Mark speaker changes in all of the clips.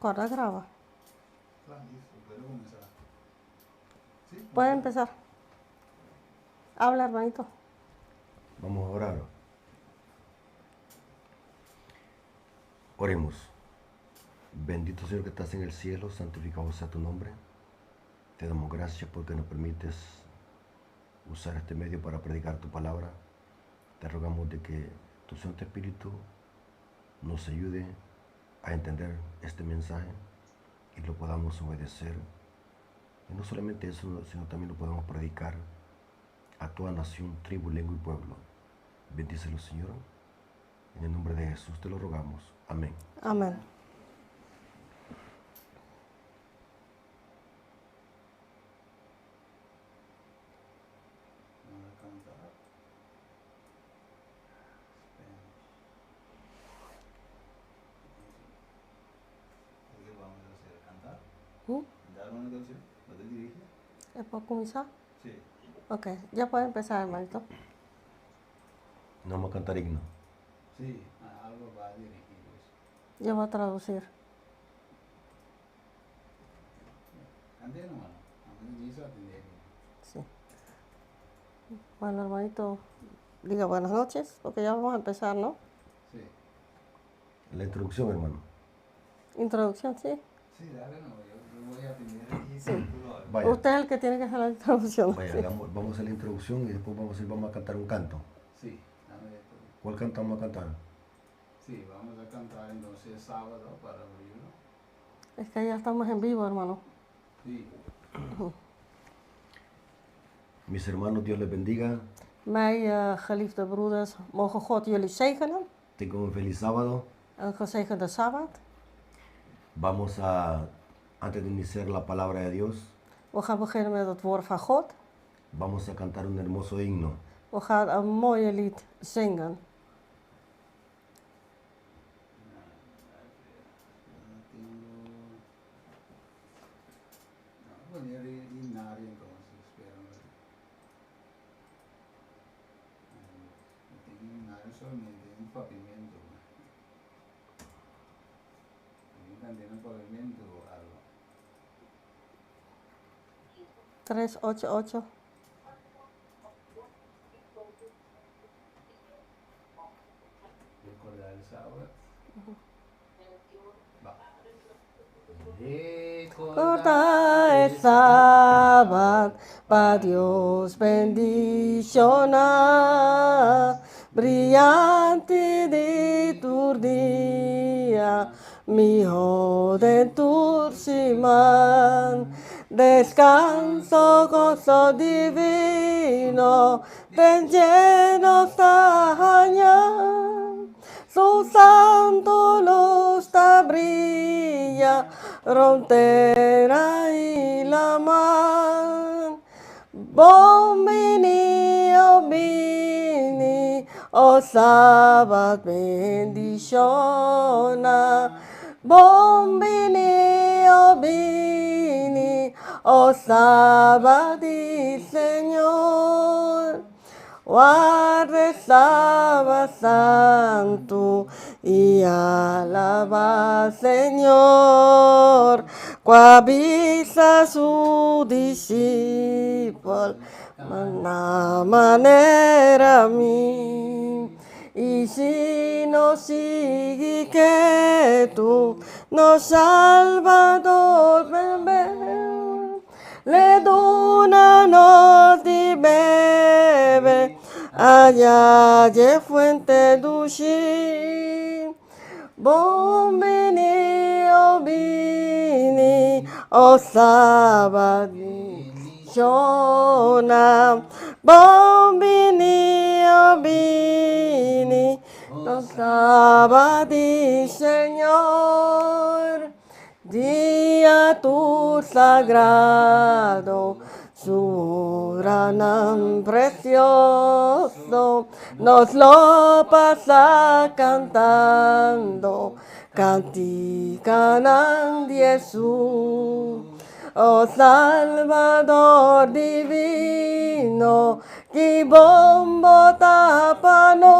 Speaker 1: Corta, graba.
Speaker 2: Listo, puedo comenzar. ¿Sí?
Speaker 1: Puede empezar. Habla, hermanito.
Speaker 3: Vamos a orar. Oremos. Bendito Señor que estás en el cielo, santificado sea tu nombre. Te damos gracias porque nos permites usar este medio para predicar tu palabra. Te rogamos de que tu Santo Espíritu nos ayude a entender este mensaje y lo podamos obedecer. Y no solamente eso, sino también lo podamos predicar a toda nación, tribu, lengua y pueblo. Bendícelo, Señor. En el nombre de Jesús te lo rogamos. Amén.
Speaker 1: Amén.
Speaker 2: Vamos a cantar. Spanish. ¿Qué vamos a hacer? ¿Cantar? ¿Dar una canción? ¿No te diriges?
Speaker 1: ¿Puedo comenzar?
Speaker 2: Sí.
Speaker 1: Ok, ya puede empezar, hermanito.
Speaker 3: No vamos a cantar himno.
Speaker 2: Sí, algo va a dirigir eso.
Speaker 1: Yo voy a traducir.
Speaker 2: Cante nomás. A mí me hizo atender.
Speaker 1: Sí. Bueno, hermanito, diga buenas noches, porque ya vamos a empezar, ¿no?
Speaker 2: Sí.
Speaker 3: La introducción, hermano.
Speaker 1: Introducción, sí.
Speaker 2: Sí, dale, no, yo voy a atender aquí.
Speaker 1: Sí.
Speaker 2: Tú lo hagas.
Speaker 3: Vaya,
Speaker 1: Usted es el que tiene que hacer la introducción.
Speaker 3: vaya,
Speaker 1: Sí.
Speaker 3: vamos a hacer la introducción y después vamos a cantar un canto.
Speaker 2: Sí, dame esto.
Speaker 3: ¿Cuál canto vamos a cantar?
Speaker 2: Sí, vamos a cantar entonces sábado para abrirlo.
Speaker 1: Es que ya estamos en vivo, hermano.
Speaker 2: Sí.
Speaker 3: Mis hermanos, Dios les bendiga.
Speaker 1: Mij, geliefde broeders, mogen God jullie zegenen.
Speaker 3: Tengan un feliz sábado.
Speaker 1: Een gezegende Sabbat.
Speaker 3: Vamos a, antes de iniciar la palabra de Dios,
Speaker 1: We gaan beginnen met het woord van God.
Speaker 3: vamos a cantar un hermoso himno.
Speaker 1: We gaan een mooie lied zingen.
Speaker 2: No, poner himnario entonces, espérame. No tengo himnario solamente en pavimento. También en pavimento o algo.
Speaker 1: 388.
Speaker 2: Recordar el sábado. Va.
Speaker 1: Corta el Sabbat, para Dios bendicionar, brillante de tu día, mi hijo de Tursimán, descanso, gozo divino, ten lleno saña. Su santo luz te brilla, frontera y la mar. Bombini, oh bini, oh Sabbat bendiciona. Bombini, oh bini, oh Sabbat di Señor. Guarde, salva, santo, y alaba, Señor, coavisa su discípulo, una manera a mí. Y si no sigue que tú, nos Salvador, ven, le dona nos di bebe, allá de fuente dushi. Bombini, oh bini, oh Sabbat bendiciona. Bombini, oh bini, oh Sabbat di Señor. Día tu sagrado, su gran precioso, nos lo pasa cantando, cantican Jesús. Oh Salvador divino, que bombo tapanos,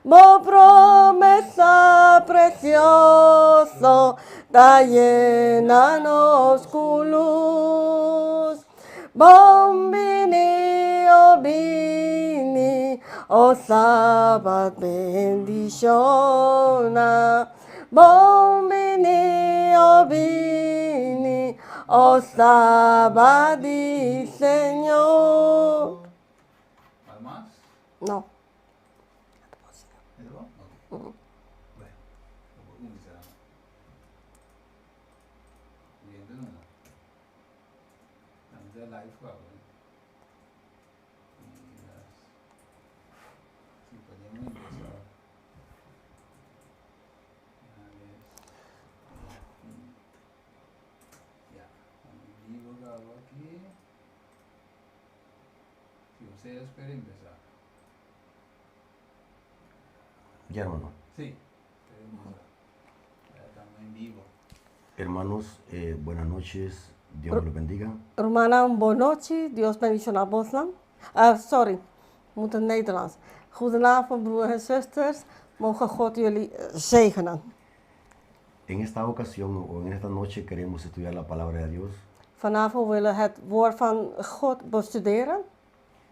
Speaker 1: bo promesa sa precioso, da llenanos culus. Bombini, obini, o sabat bendiciona. Bombini, obini, o sabat di Señor.
Speaker 2: ¿Algo más?
Speaker 1: No.
Speaker 2: ¿Eso va? Ok. Bueno, un será. Bien, de nuevo. Antes del live fue, bueno. Y las... Sí, podíamos empezar. Ya, el libro grabó aquí. Si ustedes pueden empezar.
Speaker 3: Ya, hermano.
Speaker 2: Sí, pueden empezar. Ya estamos en vivo.
Speaker 3: Hermanos, buenas noches. Dios me los bendiga.
Speaker 1: Romana, boa noite. Dios bendiga Bosland. Sorry, moet in Nederlands. Goedenavond, broers en zusters. Mogen God jullie zegenen.
Speaker 3: En esta ocasión o en esta noche queremos estudiar la palabra de Dios.
Speaker 1: Vanavond willen we het woord van God bestuderen.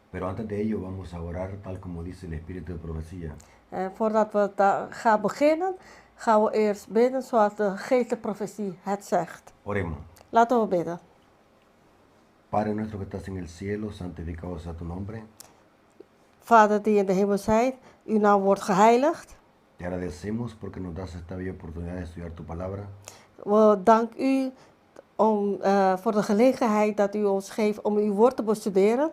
Speaker 3: Pero antes de ello vamos a orar tal como dice el Espíritu de Profecía.
Speaker 1: Voordat we daar gaan beginnen, gaan we eerst bidden zoals de geestelijke profetie het zegt.
Speaker 3: Oremos.
Speaker 1: Laten we bidden.
Speaker 3: Padre nuestro que estás en el cielo, santificado sea tu nombre.
Speaker 1: Vader die in de hemel zijt, uw naam wordt geheiligd.
Speaker 3: Te agradecemos porque nos das esta bella oportunidad de estudiar tu palabra.
Speaker 1: We danken u voor de gelegenheid dat u ons geeft om uw woord te bestuderen.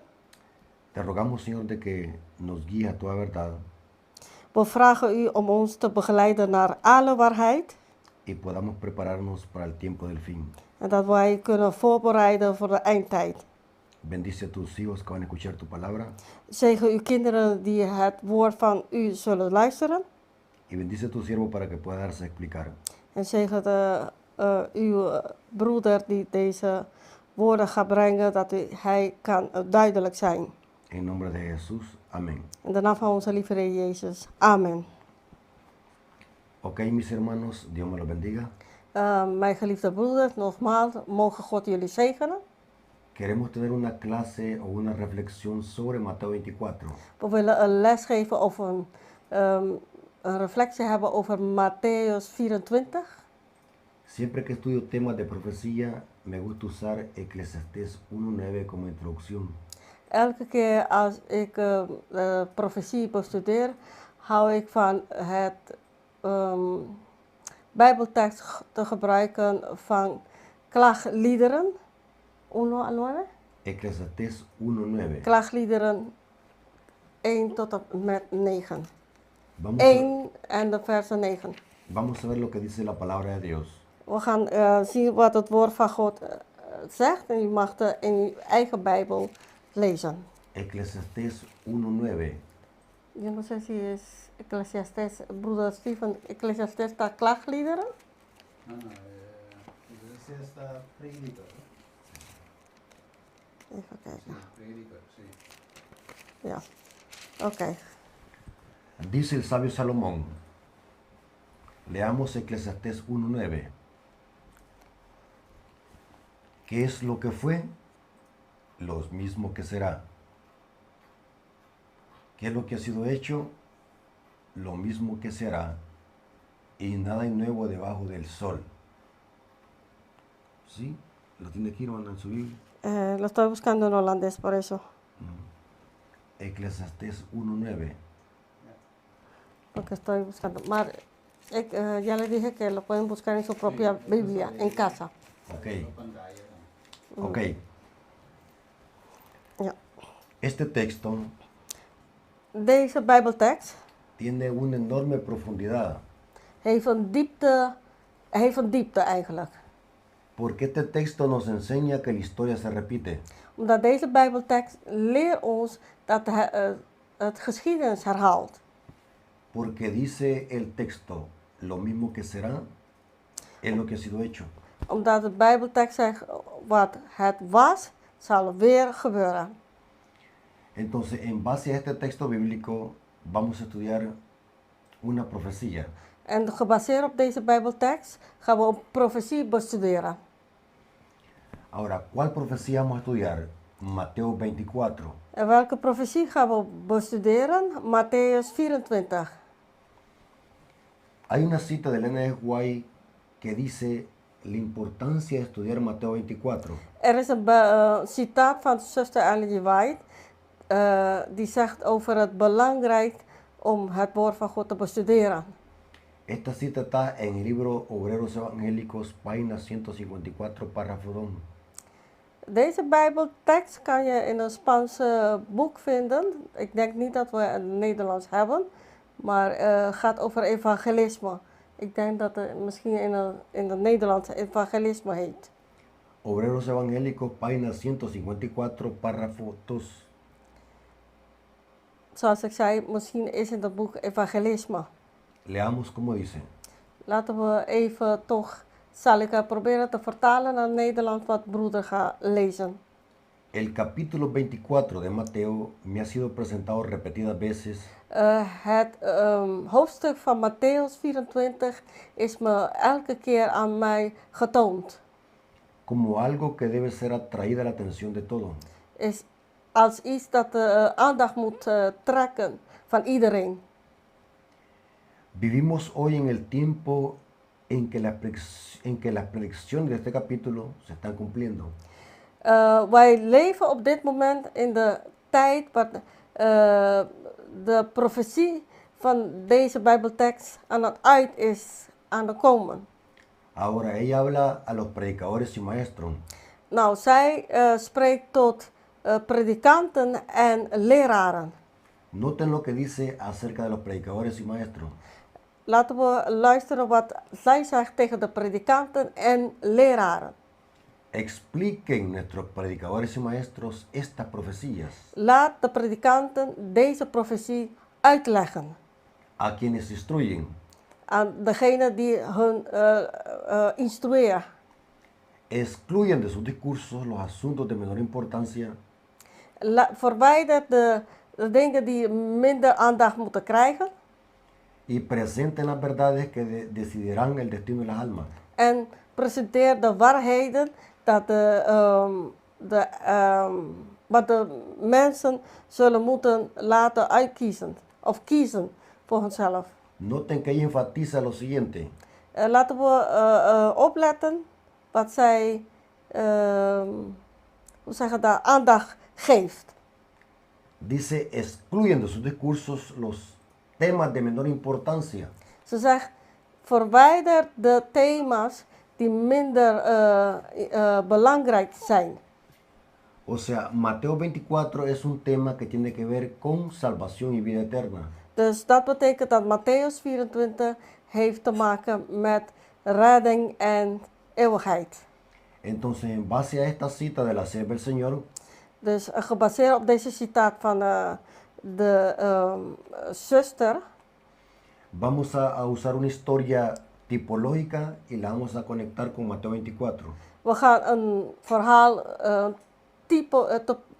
Speaker 3: Te rogamos, Señor, de que nos guíe a toda verdad
Speaker 1: We vragen u om ons te begeleiden naar alle waarheid.
Speaker 3: y podamos prepararnos para el tiempo del fin.
Speaker 1: En dat wij kunnen voorbereiden voor de eindtijd.
Speaker 3: Bendice a tus hijos que van a escuchar tu palabra
Speaker 1: Zegen uw kinderen die het woord van u zullen luisteren.
Speaker 3: y bendice a tu siervo para que pueda darse a explicar.
Speaker 1: En zegen uw broeder die deze woorden gaat brengen, dat hij kan duidelijk zijn.
Speaker 3: En nombre de Jesús, amén.
Speaker 1: In de naam van onze lieve Heer Jezus. Amen.
Speaker 3: Ok, mis hermanos, Dios me los bendiga.
Speaker 1: Mijn geliefde broeders, nogmaals, mogen God jullie zegenen.
Speaker 3: Queremos tener una clase o una reflexión sobre Mateo 24.
Speaker 1: We willen een les geven of een reflectie hebben over Matthäus 24.
Speaker 3: Siempre que estudio temas de profecía, me gusta usar Eclesiastés 1.9 como introducción.
Speaker 1: Elke keer als ik profetie bestudeer, hou ik van het Bijbeltekst te gebruiken van klaagliederen. 1:9?
Speaker 3: Eclesiastés 1.9.
Speaker 1: Klaagliederen 1 tot en met 9.
Speaker 3: Vamos a,
Speaker 1: 1 en de versen 9.
Speaker 3: vamos a ver lo que dice la palabra de Dios.
Speaker 1: We gaan zien wat het woord van God zegt en u mag het in uw eigen Bijbel lezen.
Speaker 3: Eclesiastés 1.9.
Speaker 1: Yo no sé si es Eclesiastés, broeder Steven, Eclesiastés staat klaagliederen.
Speaker 2: No, entonces está predicador.
Speaker 1: Even kijken.
Speaker 2: Sí, predicador, sí.
Speaker 1: Ja, oké.
Speaker 3: Dice el sabio Salomón. Leamos Eclesiastés 1.9. ¿Qué es lo que fue? Lo mismo que será. ¿Qué es lo que ha sido hecho? Lo mismo que será. Y nada hay nuevo debajo del sol. ¿Sí? ¿Lo tiene aquí, hermano, en su Biblia?
Speaker 1: Lo estoy buscando en holandés por eso.
Speaker 3: Eclesiastés 1.9.
Speaker 1: Porque estoy buscando. Maar ik, ya le dije que lo pueden buscar en su propia Biblia, en casa.
Speaker 3: Ok,
Speaker 2: Pantalla también.
Speaker 3: ok.
Speaker 1: Ja.
Speaker 3: Este texto
Speaker 1: Deze Bijbeltekst
Speaker 3: tiene una enorme profundidad.
Speaker 1: heeft een diepte eigenlijk.
Speaker 3: Porque este texto nos enseña que la historia se repite.
Speaker 1: Omdat deze Bijbeltekst leert ons dat het geschiedenis herhaalt.
Speaker 3: Porque dice el texto, lo mismo que será, es lo que ha sido hecho.
Speaker 1: Omdat de Bijbeltekst zegt wat het was, zal weer gebeuren.
Speaker 3: Entonces, en base a este texto bíblico, vamos a estudiar una profecía.
Speaker 1: En gebaseerd op deze Bijbeltekst gaan we een profetie bestuderen.
Speaker 3: Ahora, ¿cuál profecía vamos a estudiar? Mateo 24.
Speaker 1: En welke profetie gaan we bestuderen? Matthäus 24.
Speaker 3: Hay una cita de Elena de White que dice la importancia de estudiar Mateo 24.
Speaker 1: Er is een citaat van zuster Ellen G. White die zegt over het belangrijk om het woord van God te bestuderen.
Speaker 3: Esta cita está en el libro Obreros Evangélicos, página 154, párrafo 2.
Speaker 1: Deze Bijbeltekst kan je in een Spaanse boek vinden. Ik denk niet dat we het Nederlands hebben, maar het gaat over evangelisme. Ik denk dat het misschien in het Nederlands evangelisme heet.
Speaker 3: Obreros Evangélicos, página 154, párrafo 2.
Speaker 1: Zoals ik zei, misschien is in het boek evangelisme.
Speaker 3: Leamos como dice.
Speaker 1: Laten we even toch, zal ik proberen te vertalen naar Nederland wat broeder gaat lezen.
Speaker 3: El capítulo 24 de Mateo me ha sido presentado repetidas veces
Speaker 1: Het hoofdstuk van Matthäus 24 is me elke keer aan mij getoond.
Speaker 3: como algo que debe ser atraída a la atención de todos.
Speaker 1: Is als iets dat de aandacht moet trekken van iedereen.
Speaker 3: Vivimos hoy en el tiempo en que las predicciones de este capítulo se están cumpliendo.
Speaker 1: Wij leven op dit moment in de tijd waar de profetie van deze Bijbeltekst aan het uit is aan het komen.
Speaker 3: Ahora ella habla a los predicadores y maestros.
Speaker 1: Nou, zij spreekt tot predikanten en leraren.
Speaker 3: Noten lo que dice acerca de los predicadores y maestros.
Speaker 1: Laten we luisteren wat zij zegt tegen de predikanten en leraren.
Speaker 3: Expliquen nuestros predicadores y maestros estas profecías
Speaker 1: Laat de predikanten deze profetie uitleggen
Speaker 3: a quienes instruyen.
Speaker 1: aan degene die hun instrueert.
Speaker 3: Excluyen de sus discursos los asuntos de menor importancia
Speaker 1: Verwijder de dingen die minder aandacht moeten krijgen
Speaker 3: y presenten las verdades que decidirán el destino de las almas.
Speaker 1: en presenteer de waarheden dat wat de mensen zullen moeten laten uitkiezen of kiezen voor hunzelf.
Speaker 3: Noten que ella enfatiza lo siguiente.
Speaker 1: Laten we opletten wat zij hoe zeggen dat, aandacht geeft.
Speaker 3: Dice, excluyen de sus discursos los temas de menor importancia.
Speaker 1: Ze zegt, verwijder de thema's die minder belangrijk zijn.
Speaker 3: O sea, Mateo 24 es un tema que tiene que ver con salvación y vida eterna.
Speaker 1: Dus dat betekent dat Matthäus 24 heeft te maken met redding en eeuwigheid.
Speaker 3: Entonces, en base a esta cita de la sierva del Señor,
Speaker 1: Dus gebaseerd op deze citaat van de zuster,
Speaker 3: vamos a usar una historia tipológica y la vamos a conectar con Mateo 24.
Speaker 1: we gaan een verhaal,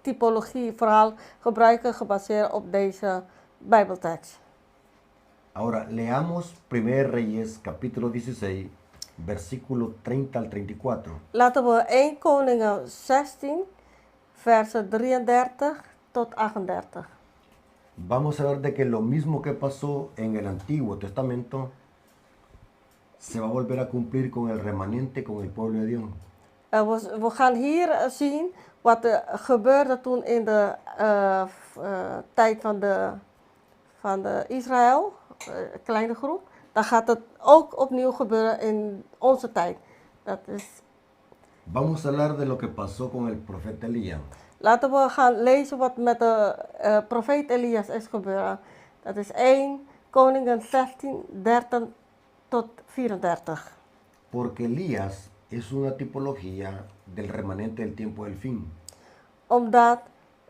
Speaker 1: typologie verhaal gebruiken gebaseerd op deze Bijbeltekst.
Speaker 3: Ahora, leamos 1 Reyes, capítulo 16, versículo 30 al 34.
Speaker 1: Laten we 1 Koningen 16, versen 33 tot 38.
Speaker 3: Vamos a ver de que lo mismo que pasó en el Antiguo Testamento se va a volver a cumplir con el remanente, con el pueblo de Dios.
Speaker 1: We gaan hier zien wat er gebeurde toen in de tijd van de Israël, kleine groep. Dan gaat het ook opnieuw gebeuren in onze tijd. Dat is...
Speaker 3: Vamos a hablar de lo que pasó con el profeta Elías.
Speaker 1: Laten we gaan lezen wat met de profeet Elias is gebeurd. Dat is 1 Koningen 16, 30 tot 34.
Speaker 3: Porque Elías es una tipología del remanente del tiempo del fin.
Speaker 1: Omdat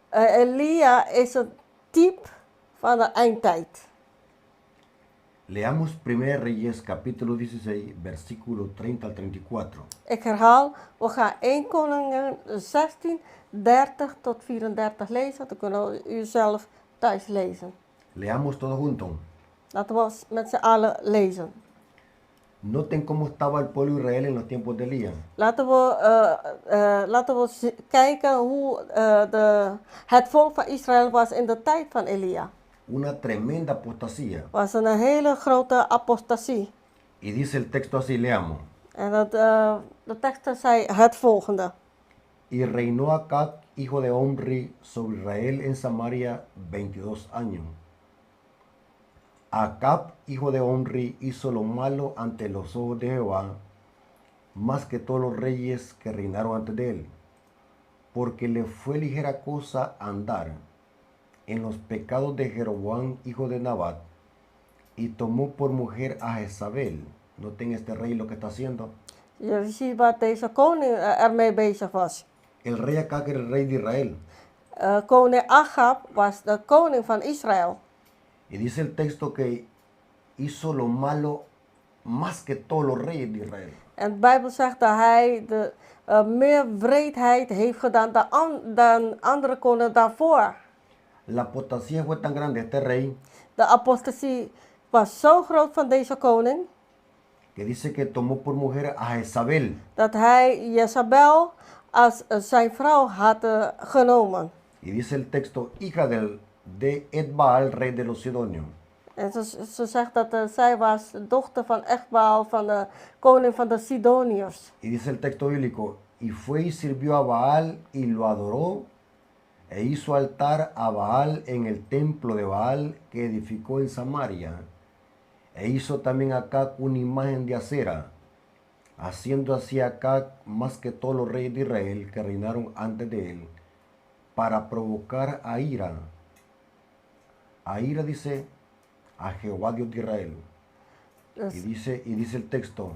Speaker 1: Elia is een type van de eindtijd.
Speaker 3: Leamos 1 Reyes capítulo 16, versículo 30 al 34.
Speaker 1: Ik herhaal, we gaan 1 Koningen 16, 30 tot 34 lezen. Dan kunnen u zelf thuis lezen.
Speaker 3: Leamos todos juntos.
Speaker 1: Laten we met z'n allen lezen.
Speaker 3: Noten cómo estaba el pueblo de Israel en los tiempos de Elías.
Speaker 1: Laten we kijken hoe het volk van Israël was in de tijd van Elia.
Speaker 3: Una tremenda apostasía.
Speaker 1: Was een hele grote apostasie.
Speaker 3: Y dice el texto así, leamos.
Speaker 1: En de tekst zei het volgende.
Speaker 3: Y reinó Acab, hijo de Omri, sobre Israel en Samaria 22 años. Acab, hijo de Omri, hizo lo malo ante los ojos de Jehová, más que todos los reyes que reinaron antes de él, porque le fue ligera cosa andar en los pecados de Jeroboam, hijo de Nabat, y tomó por mujer a Jezabel. Noten este rey lo que está haciendo.
Speaker 1: Je ziet wat deze koning ermee bezig was.
Speaker 3: El rey Acab era el rey de Israel.
Speaker 1: Koning Agab was de koning van Israël.
Speaker 3: Y dice el texto que hizo lo malo más que todos los reyes de Israel.
Speaker 1: En de Bijbel zegt dat hij meer wreedheid heeft gedaan dan andere koningen daarvoor.
Speaker 3: La apostasía fue tan grande este rey
Speaker 1: De apostasie was zo groot van deze koning,
Speaker 3: que dice que tomó por mujer a Jezabel.
Speaker 1: dat hij Jezabel als zijn vrouw had genomen.
Speaker 3: Y dice el texto, hija de Edbaal, rey de los Sidonios.
Speaker 1: En ze zegt dat zij was dochter van Echbaal, van de koning van de Sidoniërs.
Speaker 3: Y dice el texto bíblico, y fue y sirvió a Baal y lo adoró, e hizo altar a Baal en el templo de Baal que edificó en Samaria. E hizo también Acab una imagen de acera, haciendo así Acab más que todos los reyes de Israel que reinaron antes de él, para provocar a ira. A ira dice a Jehová Dios de Israel. Y dice el texto,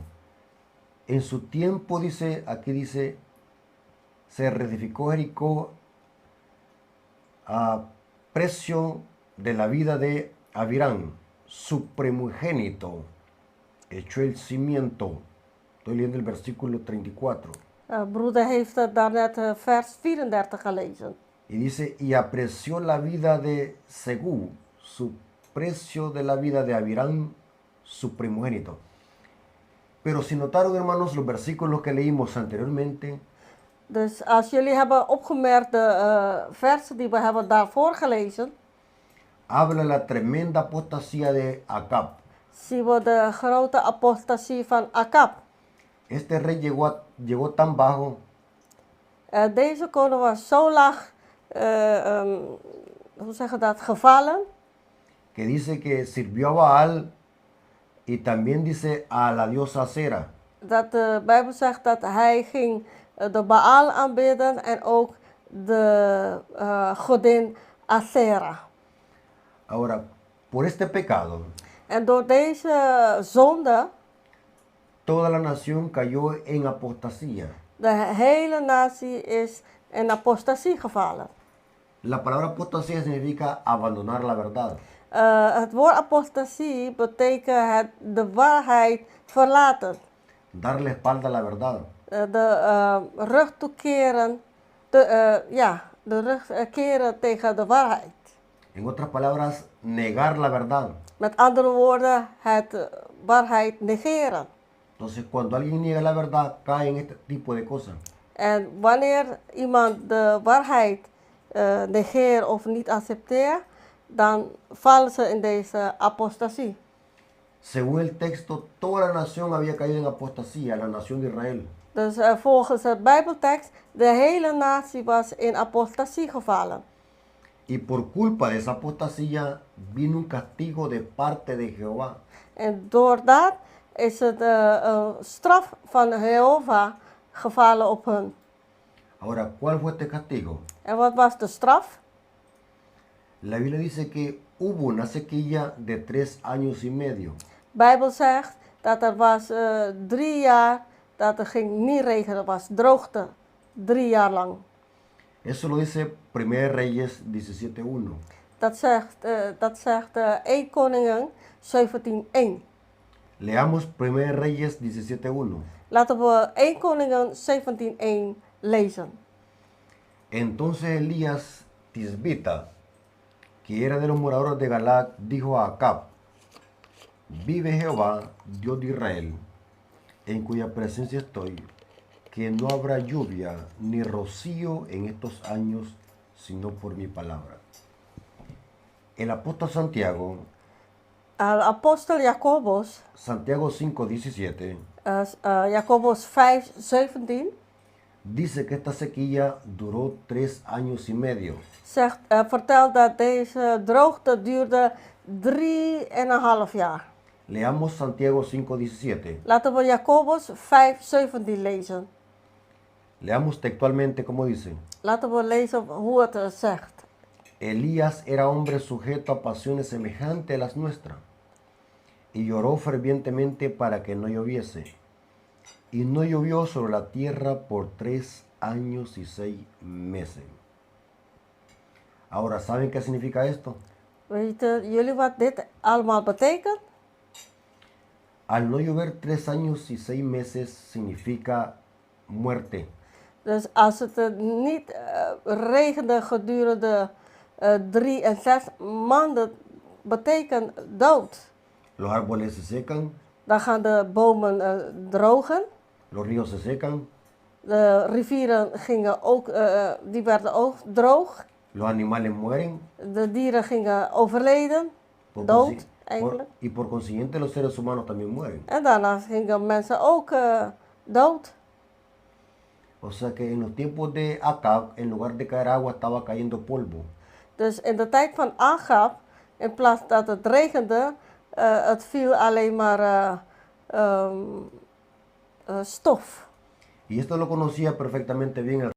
Speaker 3: en su tiempo dice, aquí dice, se reedificó Jericó a precio de la vida de Abirán, su primogénito, echó el cimiento. Estoy leyendo el versículo 34.
Speaker 1: Broeder heeft daarnet vers 34 gelezen.
Speaker 3: Y dice, y apreció la vida de Segú, su precio de la vida de Abirán, su primogénito. Pero si notaron, hermanos, los versículos que leímos anteriormente,
Speaker 1: Dus als jullie hebben opgemerkt de versen die we hebben daarvoor gelezen,
Speaker 3: habla la tremenda apostasía de Acab.
Speaker 1: zien we de grote apostasie van Acab.
Speaker 3: Este rey llegó tan bajo
Speaker 1: Deze koning was zo laag, hoe zeg je dat, gevallen,
Speaker 3: que dice que sirvió a Baal y también dice a la diosa Acera.
Speaker 1: dat de Bijbel zegt dat hij ging de Baal aanbidden en ook de godin Asera.
Speaker 3: Ahora, por este pecado,
Speaker 1: En door deze zonde,
Speaker 3: toda la nación cayó en apostasía.
Speaker 1: de hele natie is in apostasie gevallen.
Speaker 3: La palabra apostasía significa abandonar la verdad.
Speaker 1: Het woord apostasie betekent de waarheid verlaten.
Speaker 3: Darle espalda a la verdad.
Speaker 1: De rug toekeren, de rug keren tegen de waarheid.
Speaker 3: En otras palabras, negar la verdad.
Speaker 1: Met andere woorden, het waarheid negeren.
Speaker 3: Entonces, cuando alguien niega la verdad, cae en este tipo de cosas.
Speaker 1: En wanneer iemand de waarheid negeert of niet accepteert, dan vallen ze in deze apostasie.
Speaker 3: Según el texto, toda la nación había caído en apostasía, la nación de Israel.
Speaker 1: Dus volgens het Bijbeltekst, de hele natie was in apostasie gevallen.
Speaker 3: Y por culpa de esa apostasía vino un castigo de parte de Jehová.
Speaker 1: En door dat is het straf van Jehovah gevallen op hun.
Speaker 3: Ahora, ¿cuál fue este castigo?
Speaker 1: En wat was de straf?
Speaker 3: La Biblia dice que hubo una sequía de 3 años y medio.
Speaker 1: De Bijbel zegt dat er was 3 jaar dat er ging niet regenen, er was droogte 3 jaar lang.
Speaker 3: Eso lo dice 1 Reyes 17:1.
Speaker 1: Dat zegt 1 Koningen 17:1.
Speaker 3: Leamos 1 Reyes 17:1.
Speaker 1: Laten we 1 Koningen 17:1 lezen.
Speaker 3: Entonces Elías Tisbita, que era de los moradores de Galaad, dijo a Acab: Vive Jehová, Dios de Israel, en cuya presencia estoy, que no habrá lluvia ni rocío en estos años, sino por mi palabra. El apóstol Santiago,
Speaker 1: Apostel Jacobus,
Speaker 3: Santiago 5:17,
Speaker 1: Jacobus 5:17,
Speaker 3: dice que esta sequía duró 3 años y medio.
Speaker 1: vertelt dat deze droogte duurde 3,5 jaar.
Speaker 3: Leamos Santiago 5:17.
Speaker 1: Laten we Jacobus 5:17 lezen.
Speaker 3: Leamos textualmente como dice.
Speaker 1: Laten we lezen hoe het zegt.
Speaker 3: Elías era hombre sujeto a pasiones semejantes a las nuestras, y lloró fervientemente para que no lloviese. Y no llovió sobre la tierra por 3 años y 6 meses. Ahora, ¿saben qué significa esto?
Speaker 1: Weten jullie wat dit allemaal betekent?
Speaker 3: Al no llover 3 años y 6 meses significa muerte.
Speaker 1: Dus als het niet regende gedurende 3 en 6 maanden, betekent dood.
Speaker 3: Los árboles se secan,
Speaker 1: Dan gaan de bomen drogen.
Speaker 3: los ríos se secan,
Speaker 1: De rivieren die werden ook droog.
Speaker 3: los animales mueren.
Speaker 1: De dieren gingen overleden, dood eigenlijk.
Speaker 3: Y por consiguiente los seres humanos también mueren.
Speaker 1: En daarna gingen mensen ook dood.
Speaker 3: O sea que en los tiempos de Acab, en lugar de caer agua, estaba cayendo polvo.
Speaker 1: Dus in de tijd van Agab, in plaats dat het regende, het viel alleen maar stof.
Speaker 3: Y esto lo conocía perfectamente bien el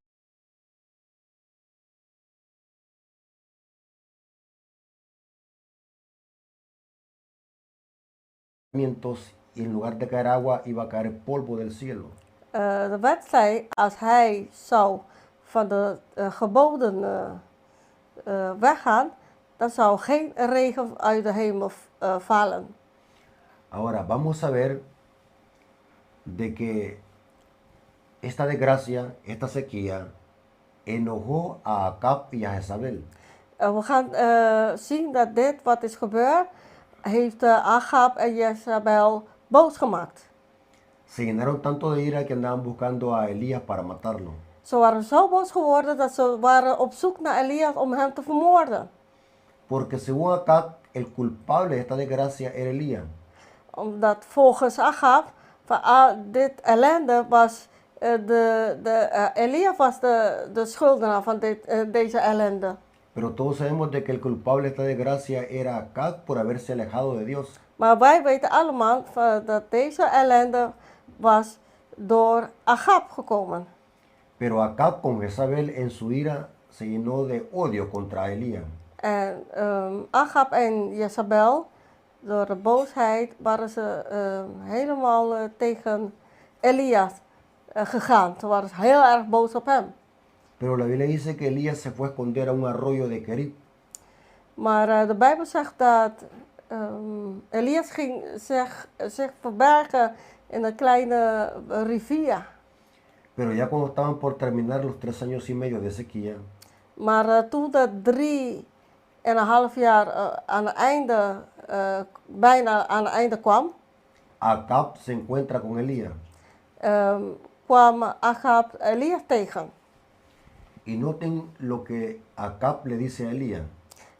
Speaker 3: y en lugar de caer agua iba a caer polvo del cielo.
Speaker 1: De wet zei, als hij zou van de geboden weggaan, dan zou geen regen uit de hemel vallen.
Speaker 3: Ahora vamos a ver de que esta desgracia, esta sequía, enojó a Acab y a Jezabel.
Speaker 1: We gaan zien dat dit wat is gebeurd, heeft Agab en Jezabel boos gemaakt.
Speaker 3: Se llenaron tanto de ira que andaban buscando a Elías para matarlo.
Speaker 1: Ze waren zo boos geworden dat ze waren op zoek naar Elias om hem te vermoorden.
Speaker 3: Porque según Acab, el culpable de esta desgracia era Elías.
Speaker 1: Omdat volgens Agab van dit ellende was Elias was de schuldenaar van deze ellende.
Speaker 3: Pero todos sabemos de que el culpable de esta desgracia era Acab por haberse alejado de Dios.
Speaker 1: Maar wij weten allemaal dat deze ellende was door Agab gekomen.
Speaker 3: Pero Acab con Jezabel en su ira se llenó de odio contra Elías.
Speaker 1: En Agab en Jezabel, door de boosheid, waren ze helemaal tegen Elias gegaan. Ze waren heel erg boos op hem.
Speaker 3: Pero la Biblia dice que Elías se fue a esconder a un arroyo de Kerib.
Speaker 1: Maar de Bijbel zegt dat Elias ging zich verbergen in een kleine rivier.
Speaker 3: Pero ya cuando estaban por terminar los 3 años y medio de sequía,
Speaker 1: Maar toen dat 3,5 jaar aan het einde, bijna aan het einde kwam,
Speaker 3: Acab se encuentra con Elías.
Speaker 1: kwam Agab Elias tegen.
Speaker 3: Y noten lo que Acab le dice a Elías.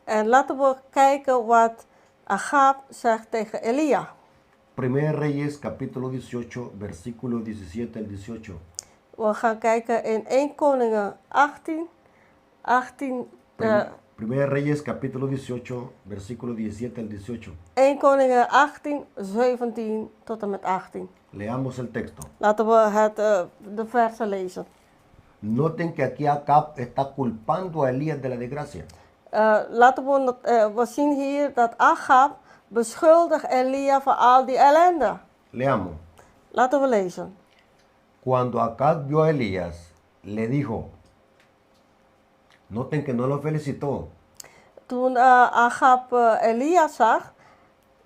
Speaker 1: En laten we kijken wat Agab zegt tegen Elia.
Speaker 3: 1 Reyes capítulo 18, versículo 17 al 18.
Speaker 1: We gaan kijken in 1 Koningen 18.
Speaker 3: 1 Reyes capítulo 18, versículo 17 al 18.
Speaker 1: 1 Koningen 18, 17 tot en met 18.
Speaker 3: Leamos el texto.
Speaker 1: Laten we de versen lezen.
Speaker 3: Noten que aquí Acab está culpando a Elías de la desgracia.
Speaker 1: Laten we zien hier dat Agab beschuldigt Elia van al die ellende.
Speaker 3: Leamos.
Speaker 1: Laten we lezen.
Speaker 3: Cuando Acab vio a Elías, le dijo, noten que no lo felicitó,
Speaker 1: Toen Agab Elia zag,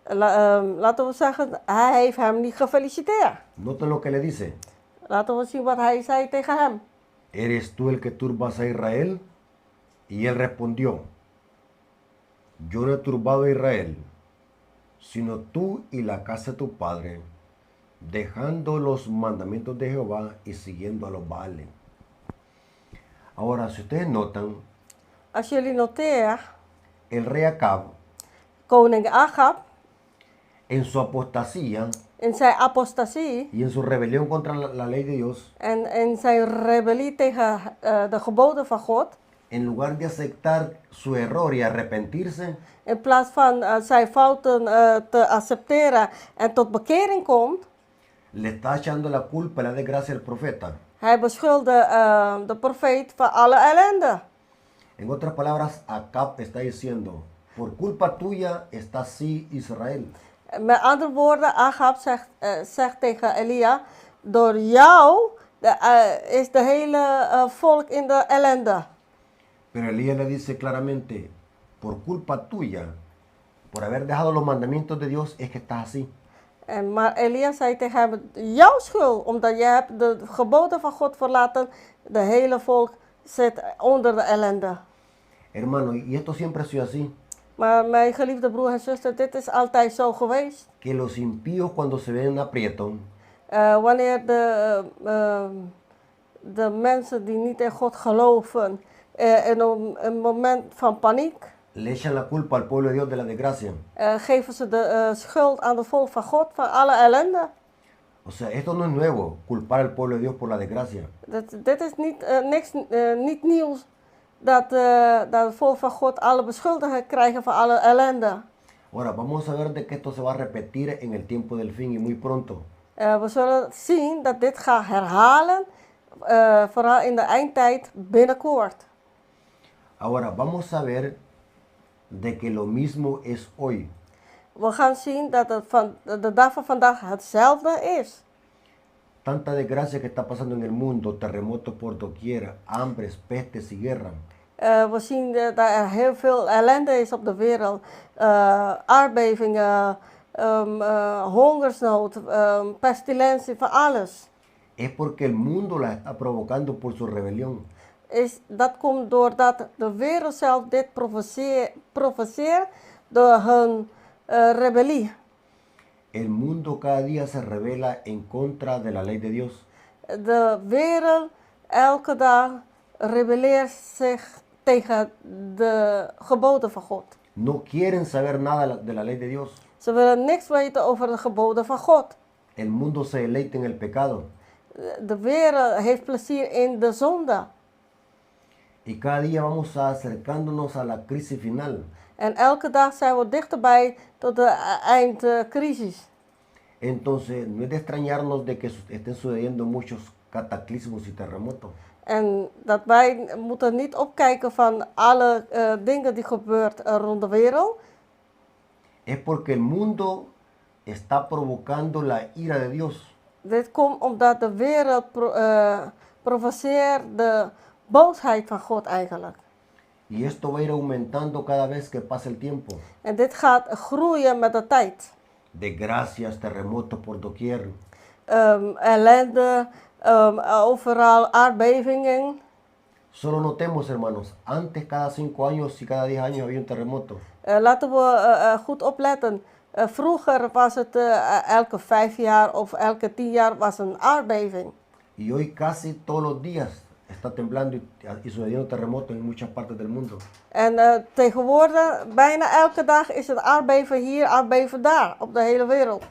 Speaker 1: laten we zeggen, hij heeft hem niet gefeliciteerd.
Speaker 3: noten lo que le dice,
Speaker 1: Laten we zien wat hij zei tegen hem.
Speaker 3: ¿eres tú el que turbas a Israel? Y él respondió, yo no he turbado a Israel, sino tú y la casa de tu padre, dejando los mandamientos de Jehová y siguiendo a los Baales. Ahora, si ustedes notan,
Speaker 1: Als jullie noteren,
Speaker 3: el rey Acab,
Speaker 1: koning Agab,
Speaker 3: en su apostasía
Speaker 1: in zijn apostasie
Speaker 3: y en su rebelión contra la ley de Dios,
Speaker 1: en in zijn rebellie tegen de geboden van God,
Speaker 3: en lugar de aceptar su error y arrepentirse,
Speaker 1: in plaats van zijn fouten te accepteren en tot bekering komt,
Speaker 3: le está echando la culpa y la desgracia al profeta.
Speaker 1: hij beschuldigde de profeet van alle ellende.
Speaker 3: En otras palabras, Acab está diciendo, por culpa tuya está así Israel.
Speaker 1: Met andere woorden, Agab zegt tegen Elia, door jou is de hele volk in de ellende.
Speaker 3: Pero Elías le dice claramente, por culpa tuya, por haber dejado los mandamientos de Dios, es que estás así.
Speaker 1: Maar Elia zei tegen hem, jouw schuld, omdat je hebt de geboden van God verlaten, de hele volk zit onder de ellende.
Speaker 3: Hermano, y esto siempre ha sido así,
Speaker 1: Maar mijn geliefde broer en zuster, dit is altijd zo geweest.
Speaker 3: que los impíos cuando se ven aprietos,
Speaker 1: Wanneer de mensen die niet in God geloven, in een moment van paniek,
Speaker 3: le echan la culpa al pueblo de Dios de la desgracia.
Speaker 1: geven ze de schuld aan het volk van God van alle ellende.
Speaker 3: O sea, esto no es nuevo, culpar al pueblo de Dios por la desgracia.
Speaker 1: Dit is niet nieuws dat het volk van God alle beschuldigingen krijgen van alle ellende.
Speaker 3: Ahora, vamos a ver de que esto se va a repetir en el tiempo del fin y muy pronto.
Speaker 1: We zullen zien dat dit gaat herhalen, vooral in de eindtijd binnenkort.
Speaker 3: Ahora, vamos a ver de que lo mismo es hoy.
Speaker 1: We gaan zien dat het de dag van vandaag hetzelfde is.
Speaker 3: Tanta desgracia que está pasando en el mundo, terremotos por doquier, hambres, pestes y guerra.
Speaker 1: We zien dat er heel veel ellende is op de wereld. Aardbevingen, hongersnood, pestilentie, van alles.
Speaker 3: Es porque el mundo la está provocando por su rebelión.
Speaker 1: Dat komt doordat de wereld zelf dit provoceert door hun rebellie.
Speaker 3: El mundo cada día se revela en contra de la ley de Dios.
Speaker 1: De wereld elke dag rebelleert zich tegen de geboden van God.
Speaker 3: No quieren saber nada de la ley de Dios.
Speaker 1: Ze willen niks weten over de geboden van God.
Speaker 3: El mundo se deleita en el pecado.
Speaker 1: De wereld heeft plezier in de zonde.
Speaker 3: Y cada día vamos acercándonos a la crisis final.
Speaker 1: En elke dag zijn we dichterbij tot de eindcrisis.
Speaker 3: Entonces, no es de extrañarnos de que estén sucediendo muchos cataclismos y terremotos.
Speaker 1: En dat wij moeten niet opkijken van alle dingen die gebeuren rond de wereld.
Speaker 3: Es porque el mundo está provocando la ira de Dios.
Speaker 1: Dit komt omdat de wereld provoceert de boosheid van God eigenlijk.
Speaker 3: Y esto va a ir aumentando cada vez que pase el tiempo.
Speaker 1: En dit gaat groeien met de tijd.
Speaker 3: Desgracias, terremotos por doquier.
Speaker 1: Ellende, overal aardbevingen.
Speaker 3: Solo notemos, hermanos, antes cada 5 años y cada 10 años había un terremoto.
Speaker 1: Laten we goed opletten. Vroeger was het elke 5 jaar of elke 10 jaar was een aardbeving.
Speaker 3: Y hoy casi todos los días está temblando y sucediendo terremotos en muchas partes del mundo.
Speaker 1: En tegenwoordig, bijna elke dag is het aardbeven hier, aardbeven daar, op de hele wereld.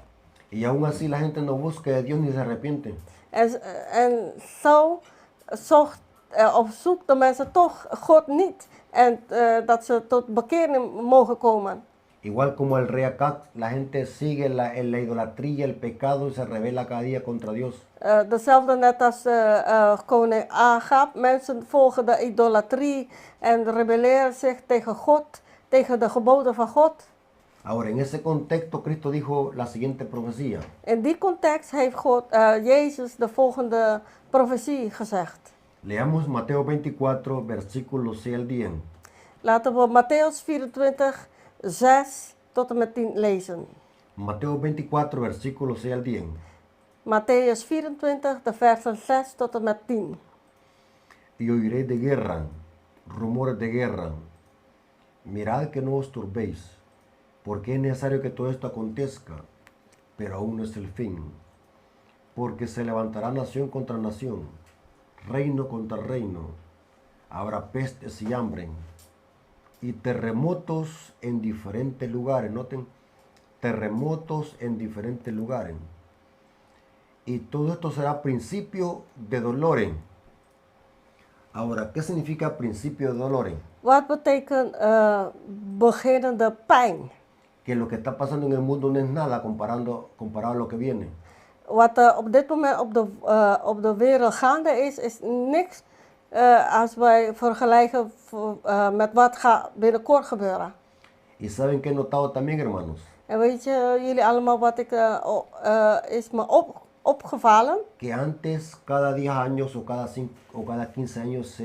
Speaker 3: Y aún así la gente no busca de Dios ni se arrepiente.
Speaker 1: En zo zoekt de mensen toch God niet. En dat ze tot bekering mogen komen.
Speaker 3: Igual como el rey Acab, la gente sigue la idolatría, el pecado y se rebela cada día contra Dios.
Speaker 1: Dezelfde net als koning Agab. Mensen volgen de idolatrie en rebelleren zich tegen God, tegen de geboden van God.
Speaker 3: Ahora, en ese contexto, Cristo dijo la siguiente profecía.
Speaker 1: In die context heeft Jezus de volgende profetie gezegd.
Speaker 3: Leamos Mateo 24, versículos 6 al 10.
Speaker 1: Laten we Matthäus 24, 6 tot en met 10 lezen.
Speaker 3: Mateo 24, versículos 6 al 10.
Speaker 1: Matthäus 24, de versen 6 tot en met 10.
Speaker 3: Y oiréis de guerra, rumores de guerra. Mirad que no os turbéis, porque es necesario que todo esto acontezca, pero aún no es el fin. Porque se levantará nación contra nación, reino contra reino. Habrá pestes y hambre y terremotos en diferentes lugares. Noten, terremotos en diferentes lugares. Y todo esto será principio de dolores. Ahora, ¿qué significa principio de dolores?
Speaker 1: Wat betekent beginnende pijn?
Speaker 3: Que lo que está pasando en el mundo no es nada comparado a lo que viene.
Speaker 1: Wat er op dit moment op de wereld gaande is niks als wij vergelijken met wat gaat binnenkort gebeuren.
Speaker 3: Y saben que he notado también, hermanos,
Speaker 1: En weet je, jullie allemaal wat is me opgevallen?
Speaker 3: que antes cada 10 años o cada 15 años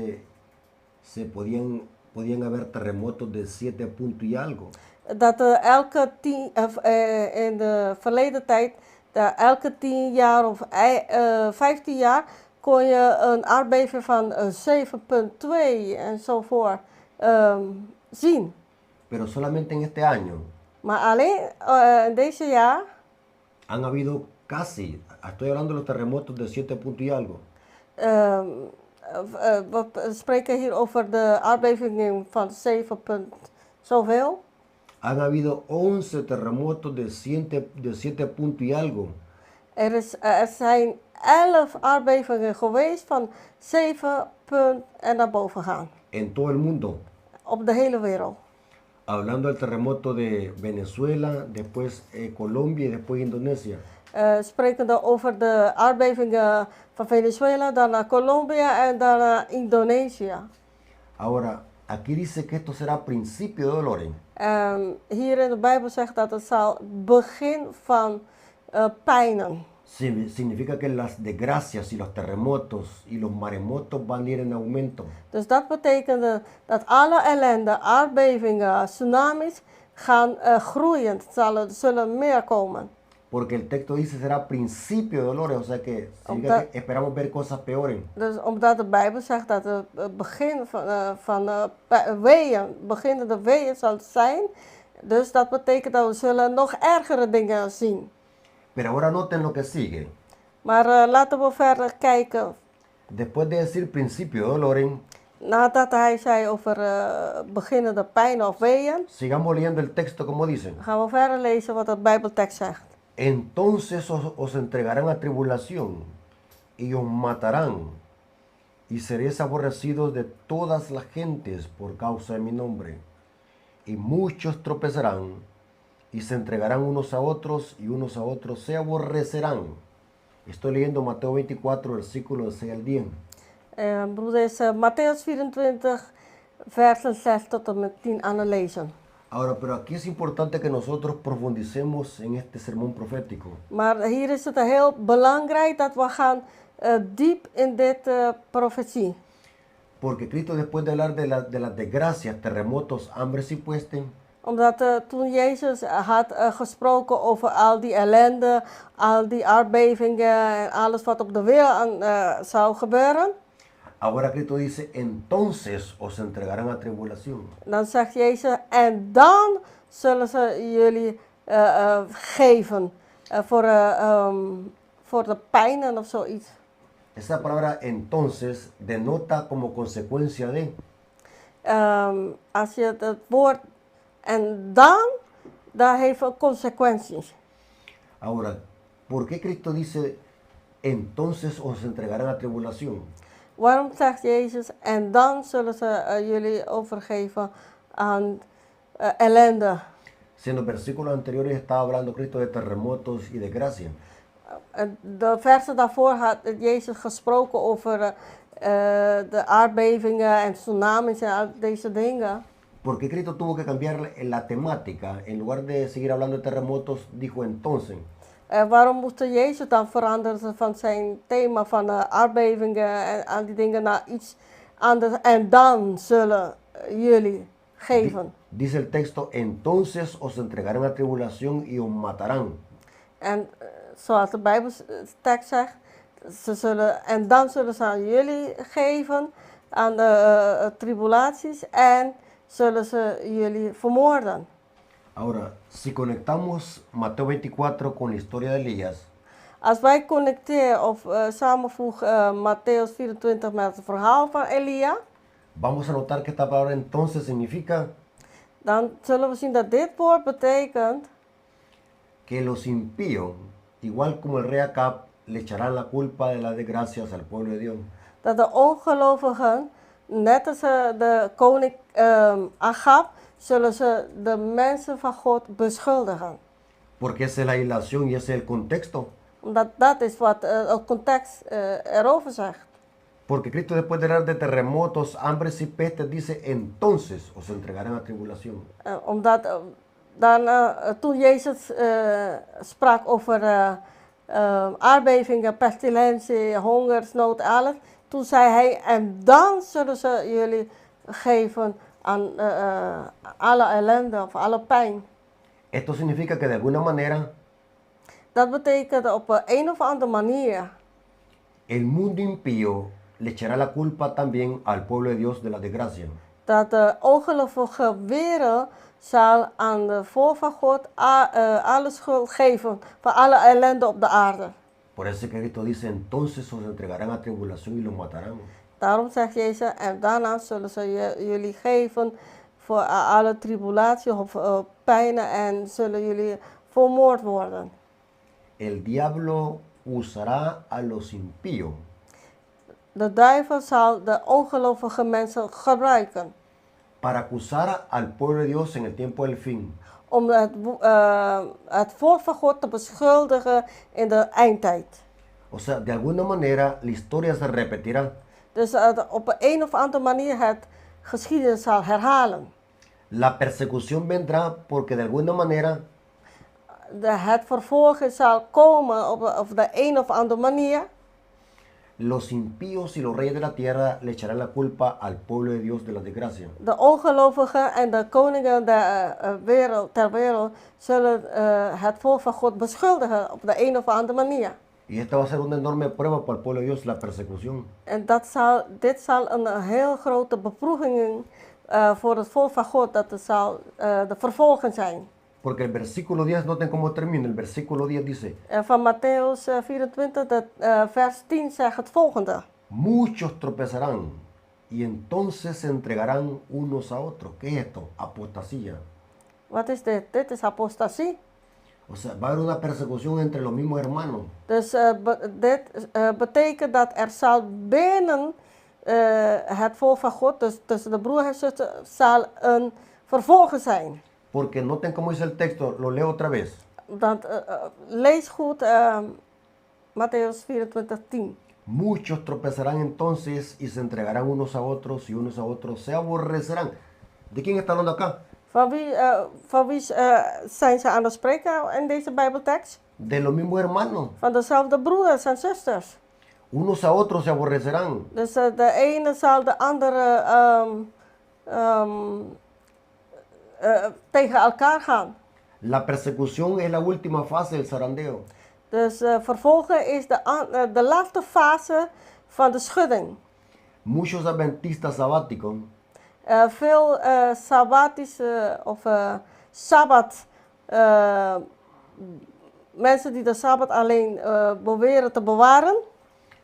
Speaker 3: se podían haber terremotos de 7 puntos y algo.
Speaker 1: Dat elke in de verleden tijd, elke 10 jaar of 15 jaar kon je een aardbeving van 7,2 enzovoort zien.
Speaker 3: Pero solamente en este año
Speaker 1: Maar alleen in deze jaar
Speaker 3: han habido casi, estoy hablando de los terremotos de 7 puntos y algo.
Speaker 1: we spreken hier over de aardbevingen van 7 zoveel.
Speaker 3: Han habido 11 terremotos de 7 puntos y algo.
Speaker 1: Er zijn 11 aardbevingen geweest van 7 en naar boven gaan.
Speaker 3: En todo el mundo.
Speaker 1: Op de hele wereld.
Speaker 3: Hablando del terremoto de Venezuela, después Colombia y después Indonesia.
Speaker 1: Sprekende over de aardbevingen van Venezuela, daarna Colombia en daarna Indonesië.
Speaker 3: Ahora, aquí dice que esto será principio de dolores.
Speaker 1: Hier in de Bijbel zegt dat het zal begin van pijnen.
Speaker 3: Significa que las desgracias y los terremotos y los maremotos van a ir en aumento.
Speaker 1: Dus dat betekent dat alle ellende, aardbevingen, tsunamis gaan groeien. Zullen meer komen.
Speaker 3: Porque el texto dice será principio de dolores, o sea que significa que esperamos ver cosas peores.
Speaker 1: Dus omdat de Bijbel zegt dat het begin van weeën, beginnende weeën zal zijn. Dus dat betekent dat we zullen nog ergere dingen zien.
Speaker 3: Pero ahora noten lo que sigue.
Speaker 1: Maar laten we verder kijken.
Speaker 3: Después de decir principio de dolores,
Speaker 1: Nadat hij zei over beginnende pijn of weeën,
Speaker 3: sigamos leyendo el texto como dice.
Speaker 1: gaan we verder lezen wat de Bijbeltekst zegt.
Speaker 3: Entonces os entregarán a tribulación y os matarán y seréis aborrecidos de todas las gentes por causa de mi nombre. Y muchos tropezarán y se entregarán unos a otros y unos a otros se aborrecerán. Estoy leyendo Mateo 24, versículos 6 al 10.
Speaker 1: Broeder, is Matthäus 24, versen 6 tot en met 10 aan het lezen.
Speaker 3: Ahora, pero aquí es importante que nosotros profundicemos en este sermón profético.
Speaker 1: Maar hier is het heel belangrijk dat we gaan diep in dit profetie.
Speaker 3: Porque Cristo, después de hablar de las desgracias, terremotos, hambres y pestes,
Speaker 1: Omdat toen Jezus had gesproken over al die ellende, al die aardbevingen en alles wat op de wereld zou gebeuren.
Speaker 3: ahora Cristo dice, entonces os entregarán a tribulación.
Speaker 1: Dan zegt Jezus, en dan zullen ze jullie geven voor de pijnen of zoiets.
Speaker 3: Esa palabra entonces denota como consecuencia de.
Speaker 1: Als je het woord en dan, dat heeft consequenties.
Speaker 3: Ahora, ¿por qué Cristo dice, entonces os entregarán a tribulación?
Speaker 1: Waarom zegt Jezus, en dan zullen ze jullie overgeven aan ellende?
Speaker 3: Si en los versículos anteriores estaba hablando Cristo de terremotos y desgracia.
Speaker 1: De versen daarvoor had Jezus gesproken over de aardbevingen en tsunamis en al deze dingen.
Speaker 3: Porque Cristo tuvo que cambiar la temática. En lugar de seguir hablando de terremotos, dijo entonces.
Speaker 1: Waarom moest Jezus dan veranderen van zijn thema van aardbevingen en al die dingen naar iets anders? En dan zullen jullie geven.
Speaker 3: Dice el texto, entonces os entregarán a tribulación y os matarán.
Speaker 1: En zoals de Bijbeltekst zegt, en dan zullen ze aan jullie geven, aan de tribulaties, en zullen ze jullie vermoorden.
Speaker 3: Ahora, si conectamos Mateo 24 con la historia de Elías,
Speaker 1: Als wij connecteren of samenvoegen Matthäus 24 met het verhaal van Elia,
Speaker 3: vamos a notar que esta palabra entonces significa
Speaker 1: dan zullen we zien dat dit woord betekent
Speaker 3: que los impíos, igual como el rey Acab, le echarán la culpa de las desgracias al pueblo de Dios.
Speaker 1: dat de ongelovigen, net als de koning Agab, zullen ze de mensen van God beschuldigen.
Speaker 3: Porque esa es la ilación y ese es el contexto.
Speaker 1: Omdat dat is wat het context erover zegt.
Speaker 3: Porque Cristo después de hablar de terremotos, hambres y pestes dice, entonces os entregarán a tribulación.
Speaker 1: Omdat toen Jezus sprak over aardbevingen, pestilentie, hongersnood, alles. Toen zei hij, en dan zullen ze jullie geven aan alle ellende of alle pijn.
Speaker 3: Esto significa que de alguna manera
Speaker 1: Dat betekent op een of andere manier
Speaker 3: el mundo impío le echará la culpa también al pueblo de Dios de la desgracia.
Speaker 1: dat de ongelovige wereld zal aan de volk van God alle schuld geven van alle ellende op de aarde.
Speaker 3: Por eso es que Cristo dice, entonces os entregarán a tribulación y los matarán.
Speaker 1: Daarom zegt Jezus, en daarna zullen ze jullie geven voor alle tribulatie of pijnen en zullen jullie vermoord worden.
Speaker 3: El diablo usará a los impíos
Speaker 1: De duivel zal de ongelovige mensen gebruiken
Speaker 3: para acusar al pueblo de Dios en el tiempo del fin.
Speaker 1: om het volk van God te beschuldigen in de eindtijd.
Speaker 3: O sea, de alguna manera la historia se repetirá.
Speaker 1: Dus op een of andere manier het geschiedenis zal herhalen.
Speaker 3: La persecución vendrá porque de alguna manera
Speaker 1: Het vervolgen zal komen op de een of andere manier.
Speaker 3: los impíos y los reyes de la tierra le echarán la culpa al pueblo de Dios de la desgracia.
Speaker 1: De ongelovigen en de koningen ter wereld zullen het volk van God beschuldigen op de een of andere manier.
Speaker 3: Y esta va a ser una enorme prueba para el pueblo de Dios, la persecución.
Speaker 1: En dit zal een heel grote beproeving voor het volk van God, dat het zal de vervolging zijn.
Speaker 3: Porque el versículo 10, noten cómo termina, el versículo 10 dice,
Speaker 1: Van Matthäus 24, vers 10 zegt het volgende.
Speaker 3: muchos tropezarán y entonces se entregarán unos a otros. ¿Qué es esto? Apostasía.
Speaker 1: Wat is dit? Dit is apostasie.
Speaker 3: O sea, va a haber una persecución entre los mismos hermanos.
Speaker 1: Dus dit betekent dat er zal binnen het volk van God, dus tussen de broer en zuster, zal een vervolging zijn.
Speaker 3: Porque noten cómo dice el texto, lo leo otra vez.
Speaker 1: Lees goed Matthäus 24, 10.
Speaker 3: Muchos tropezarán entonces y se entregarán unos a otros y unos a otros se aborrecerán. ¿De quién está hablando acá?
Speaker 1: Van wie zijn ze aan het spreken in deze Bijbeltekst?
Speaker 3: De los mismos hermanos.
Speaker 1: Van dezelfde broeders en zusters.
Speaker 3: Unos a otros se aborrecerán.
Speaker 1: Dus de ene zal de andere tegen elkaar gaan.
Speaker 3: La persecución es la última fase del zarandeo.
Speaker 1: Dus vervolgen is de laatste fase van de schudding.
Speaker 3: Muchos adventistas sabáticos
Speaker 1: Veel sabbatische of sabbat, mensen die de sabbat alleen beweren te bewaren.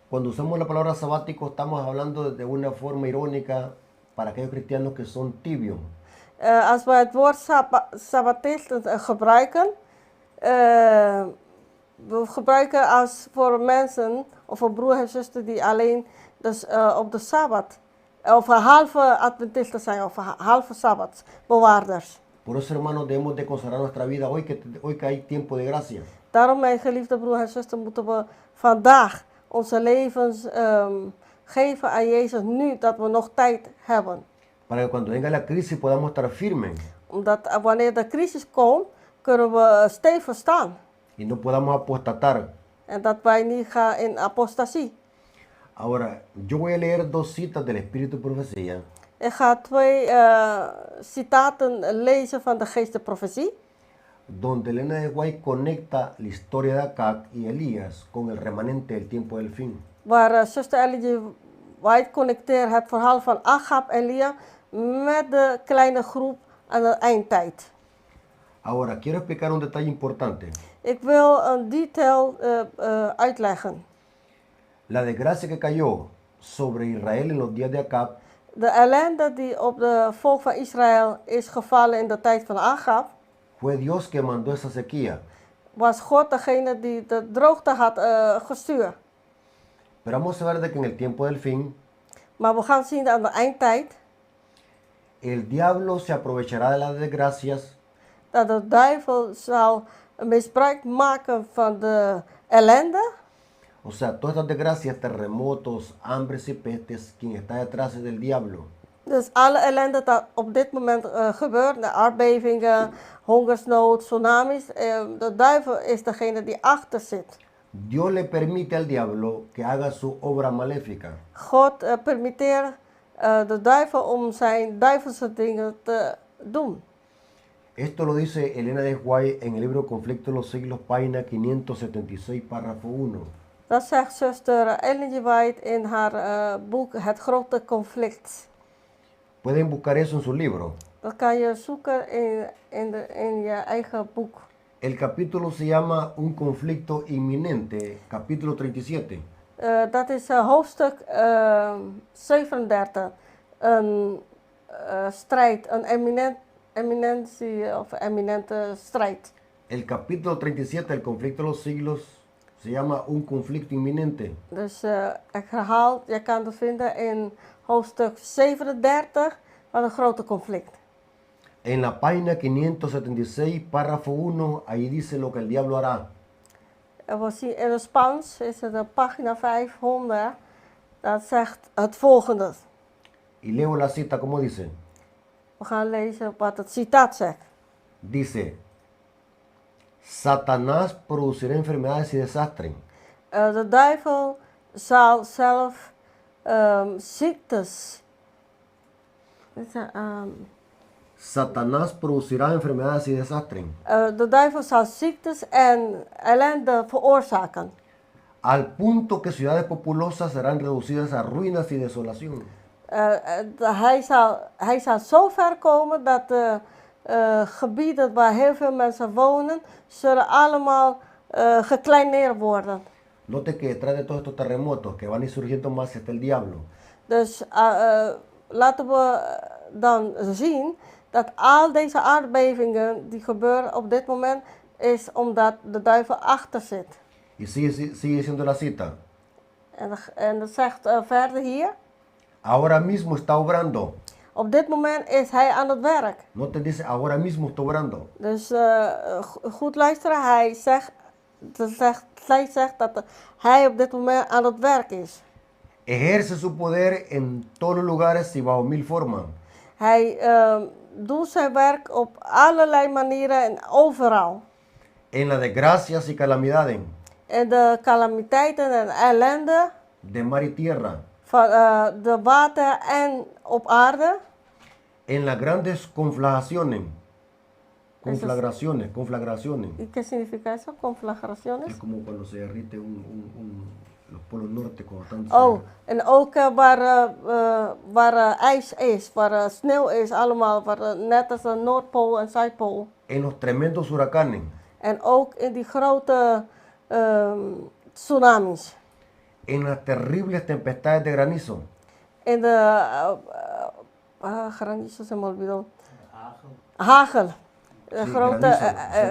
Speaker 3: Cuando usamos la palabra sabático estamos hablando de una forma irónica para aquellos cristianos que son tibios.
Speaker 1: Als we het woord sabbatisten gebruiken, we gebruiken als voor mensen of voor broer en zuster die alleen dus, op de sabbat of halve adventisten zijn of halve sabbatbewaarders.
Speaker 3: Por eso, hermanos, debemos de consagrar nuestra vida hoy que hay tiempo de gracia.
Speaker 1: Daarom, mijn geliefde broer en zuster, moeten we vandaag onze levens geven aan Jezus nu dat we nog tijd hebben.
Speaker 3: Para que cuando venga la crisis podamos estar firmes
Speaker 1: Omdat wanneer de crisis komt, kunnen we stevig staan.
Speaker 3: y no podamos apostatar.
Speaker 1: En dat wij niet gaan in apostasie.
Speaker 3: Ahora, yo voy a leer dos citas del Espíritu de Profecía
Speaker 1: Ik ga 2 citaten lezen van de geest de profetie.
Speaker 3: donde Elena de White conecta la historia de Acab y Elías con el remanente del tiempo del fin.
Speaker 1: Waar zuster Ellen G. White connecteert het verhaal van Agab en Elia met de kleine groep aan de eindtijd.
Speaker 3: Ahora, quiero explicar un detalle importante.
Speaker 1: Ik wil een detail uitleggen.
Speaker 3: La desgracia que cayó sobre Israel en los días de Acab
Speaker 1: De ellende die op de volk van Israël is gevallen in de tijd van Agab,
Speaker 3: fue Dios que mandó esa sequía.
Speaker 1: was God degene die de droogte had gestuurd.
Speaker 3: Pero vamos a ver de que en el tiempo del fin,
Speaker 1: Maar we gaan zien aan de eindtijd
Speaker 3: el diablo se aprovechará de las desgracias
Speaker 1: dat de duivel zal misbruik maken van de ellende.
Speaker 3: O sea, todas estas desgracias, terremotos, hambres y pestes, quien está detrás es el diablo.
Speaker 1: Dus alle ellende dat op dit moment gebeurt, de aardbevingen, hongersnood, tsunamis, de duivel is degene die achter zit.
Speaker 3: Dios le permite al diablo que haga su obra maléfica.
Speaker 1: God permitteert de duivel om zijn duivelse dingen te doen.
Speaker 3: Esto lo dice Elena de White en el libro Conflicto de los Siglos, página 576, párrafo 1.
Speaker 1: Dat zegt zuster Ellen G. White in haar boek Het Grote Conflict.
Speaker 3: Pueden buscar eso en su libro.
Speaker 1: Dat kan je zoeken in je eigen boek.
Speaker 3: El capítulo se llama Un conflicto inminente, capítulo 37.
Speaker 1: Dat is hoofdstuk 37. Een strijd, een eminente strijd.
Speaker 3: El capítulo 37 del conflicto de los siglos se llama Un conflicto inminente.
Speaker 1: Dus ik herhaal, je kan het vinden in hoofdstuk 37 van een grote conflict.
Speaker 3: En la página 576, párrafo 1, ahí dice lo que el diablo hará.
Speaker 1: We zien in het Spaans is het de pagina 500. Dat zegt het volgende.
Speaker 3: Y leo la cita como dice.
Speaker 1: We gaan lezen wat het citaat zegt.
Speaker 3: Dice, Satanás producirá enfermedades y desastres.
Speaker 1: De duivel zal zelf ziektes.
Speaker 3: Satanás producirá enfermedades y desastres.
Speaker 1: De duivel zal ziektes en ellende veroorzaken.
Speaker 3: Al punto que ciudades populosas serán reducidas a ruinas y desolación.
Speaker 1: Hij zal zo ver komen dat de gebieden waar heel veel mensen wonen, zullen allemaal gekleineerd worden.
Speaker 3: Note que detrás de todos estos terremotos que van a ir surgiendo más está el diablo.
Speaker 1: Dus laten we dan zien dat al deze aardbevingen die gebeuren op dit moment is omdat de duivel achter zit.
Speaker 3: Y sigue siendo la cita.
Speaker 1: En dat zegt verder hier.
Speaker 3: Ahora mismo está obrando.
Speaker 1: Op dit moment is hij aan het werk.
Speaker 3: Note dice, ahora mismo está obrando.
Speaker 1: Dus goed luisteren, hij zegt dat hij op dit moment aan het werk is.
Speaker 3: Ejerce su poder en todos los lugares y bajo mil formas.
Speaker 1: Hij doet zijn werk op allerlei manieren en overal.
Speaker 3: En las desgracias y calamidades
Speaker 1: En de calamiteiten en ellende
Speaker 3: de mar y tierra.
Speaker 1: van de water en op aarde.
Speaker 3: En las grandes conflagraciones. Conflagraciones.
Speaker 1: ¿Y qué significa eso? Conflagraciones.
Speaker 3: Es como cuando se derrite los polos norte cuando están
Speaker 1: Oh, en ook waar ijs is, waar sneeuw is, allemaal, net als de Noordpool en Zuidpool.
Speaker 3: en los tremendos huracanes.
Speaker 1: En ook in die grote tsunamis.
Speaker 3: En las terribles tempestades de granizo.
Speaker 1: In de granizo se me olvidó. Hagel.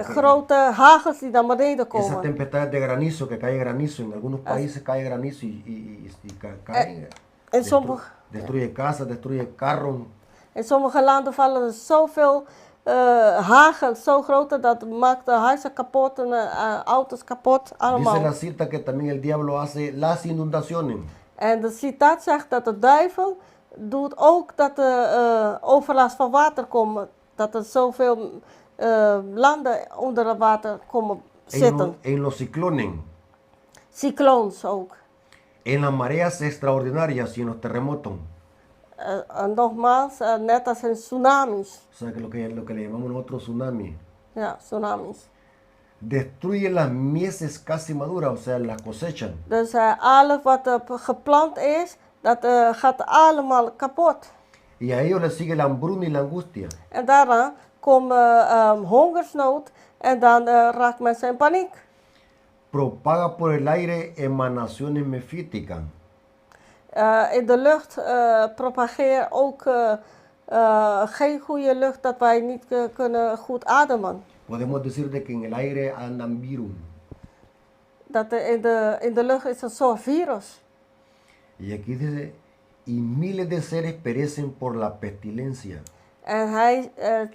Speaker 1: Grote hagels die naar beneden
Speaker 3: Esas
Speaker 1: komen.
Speaker 3: tempestades de granizo, que cae granizo, en algunos países cae granizo y cae.
Speaker 1: En sommige,
Speaker 3: Destruye casas, destruye carros.
Speaker 1: in sommige landen vallen er zoveel hagel, zo groot dat maakt de huizen kapot en auto's kapot,
Speaker 3: Dice
Speaker 1: allemaal.
Speaker 3: la cita que también el diablo hace las inundaciones.
Speaker 1: En de citaat zegt dat de duivel doet ook dat de overlast van water komt. Dat er zoveel landen onder het water komen zitten.
Speaker 3: En los ciclones,
Speaker 1: Cyclones ook.
Speaker 3: en las mareas extraordinarias y en los terremotos.
Speaker 1: Nogmaals, net als in tsunamis.
Speaker 3: O sea, que lo que le llamamos nosotros tsunami.
Speaker 1: Ja, tsunamis.
Speaker 3: Destruye las mieses casi maduras, o sea, las cosechas.
Speaker 1: Dus alles wat geplant is, dat gaat allemaal kapot.
Speaker 3: Y a ellos les sigue la hambruna y la angustia.
Speaker 1: En daarna komt hongersnood en dan raakt mensen in paniek.
Speaker 3: Propaga por el aire emanaciones mefíticas.
Speaker 1: In de lucht propageert ook geen goede lucht dat wij niet kunnen goed ademen.
Speaker 3: Podemos decir de que en el aire andan virus.
Speaker 1: Dat in de lucht is een soort virus.
Speaker 3: Y aquí dice, y miles de seres perecen por la pestilencia.
Speaker 1: En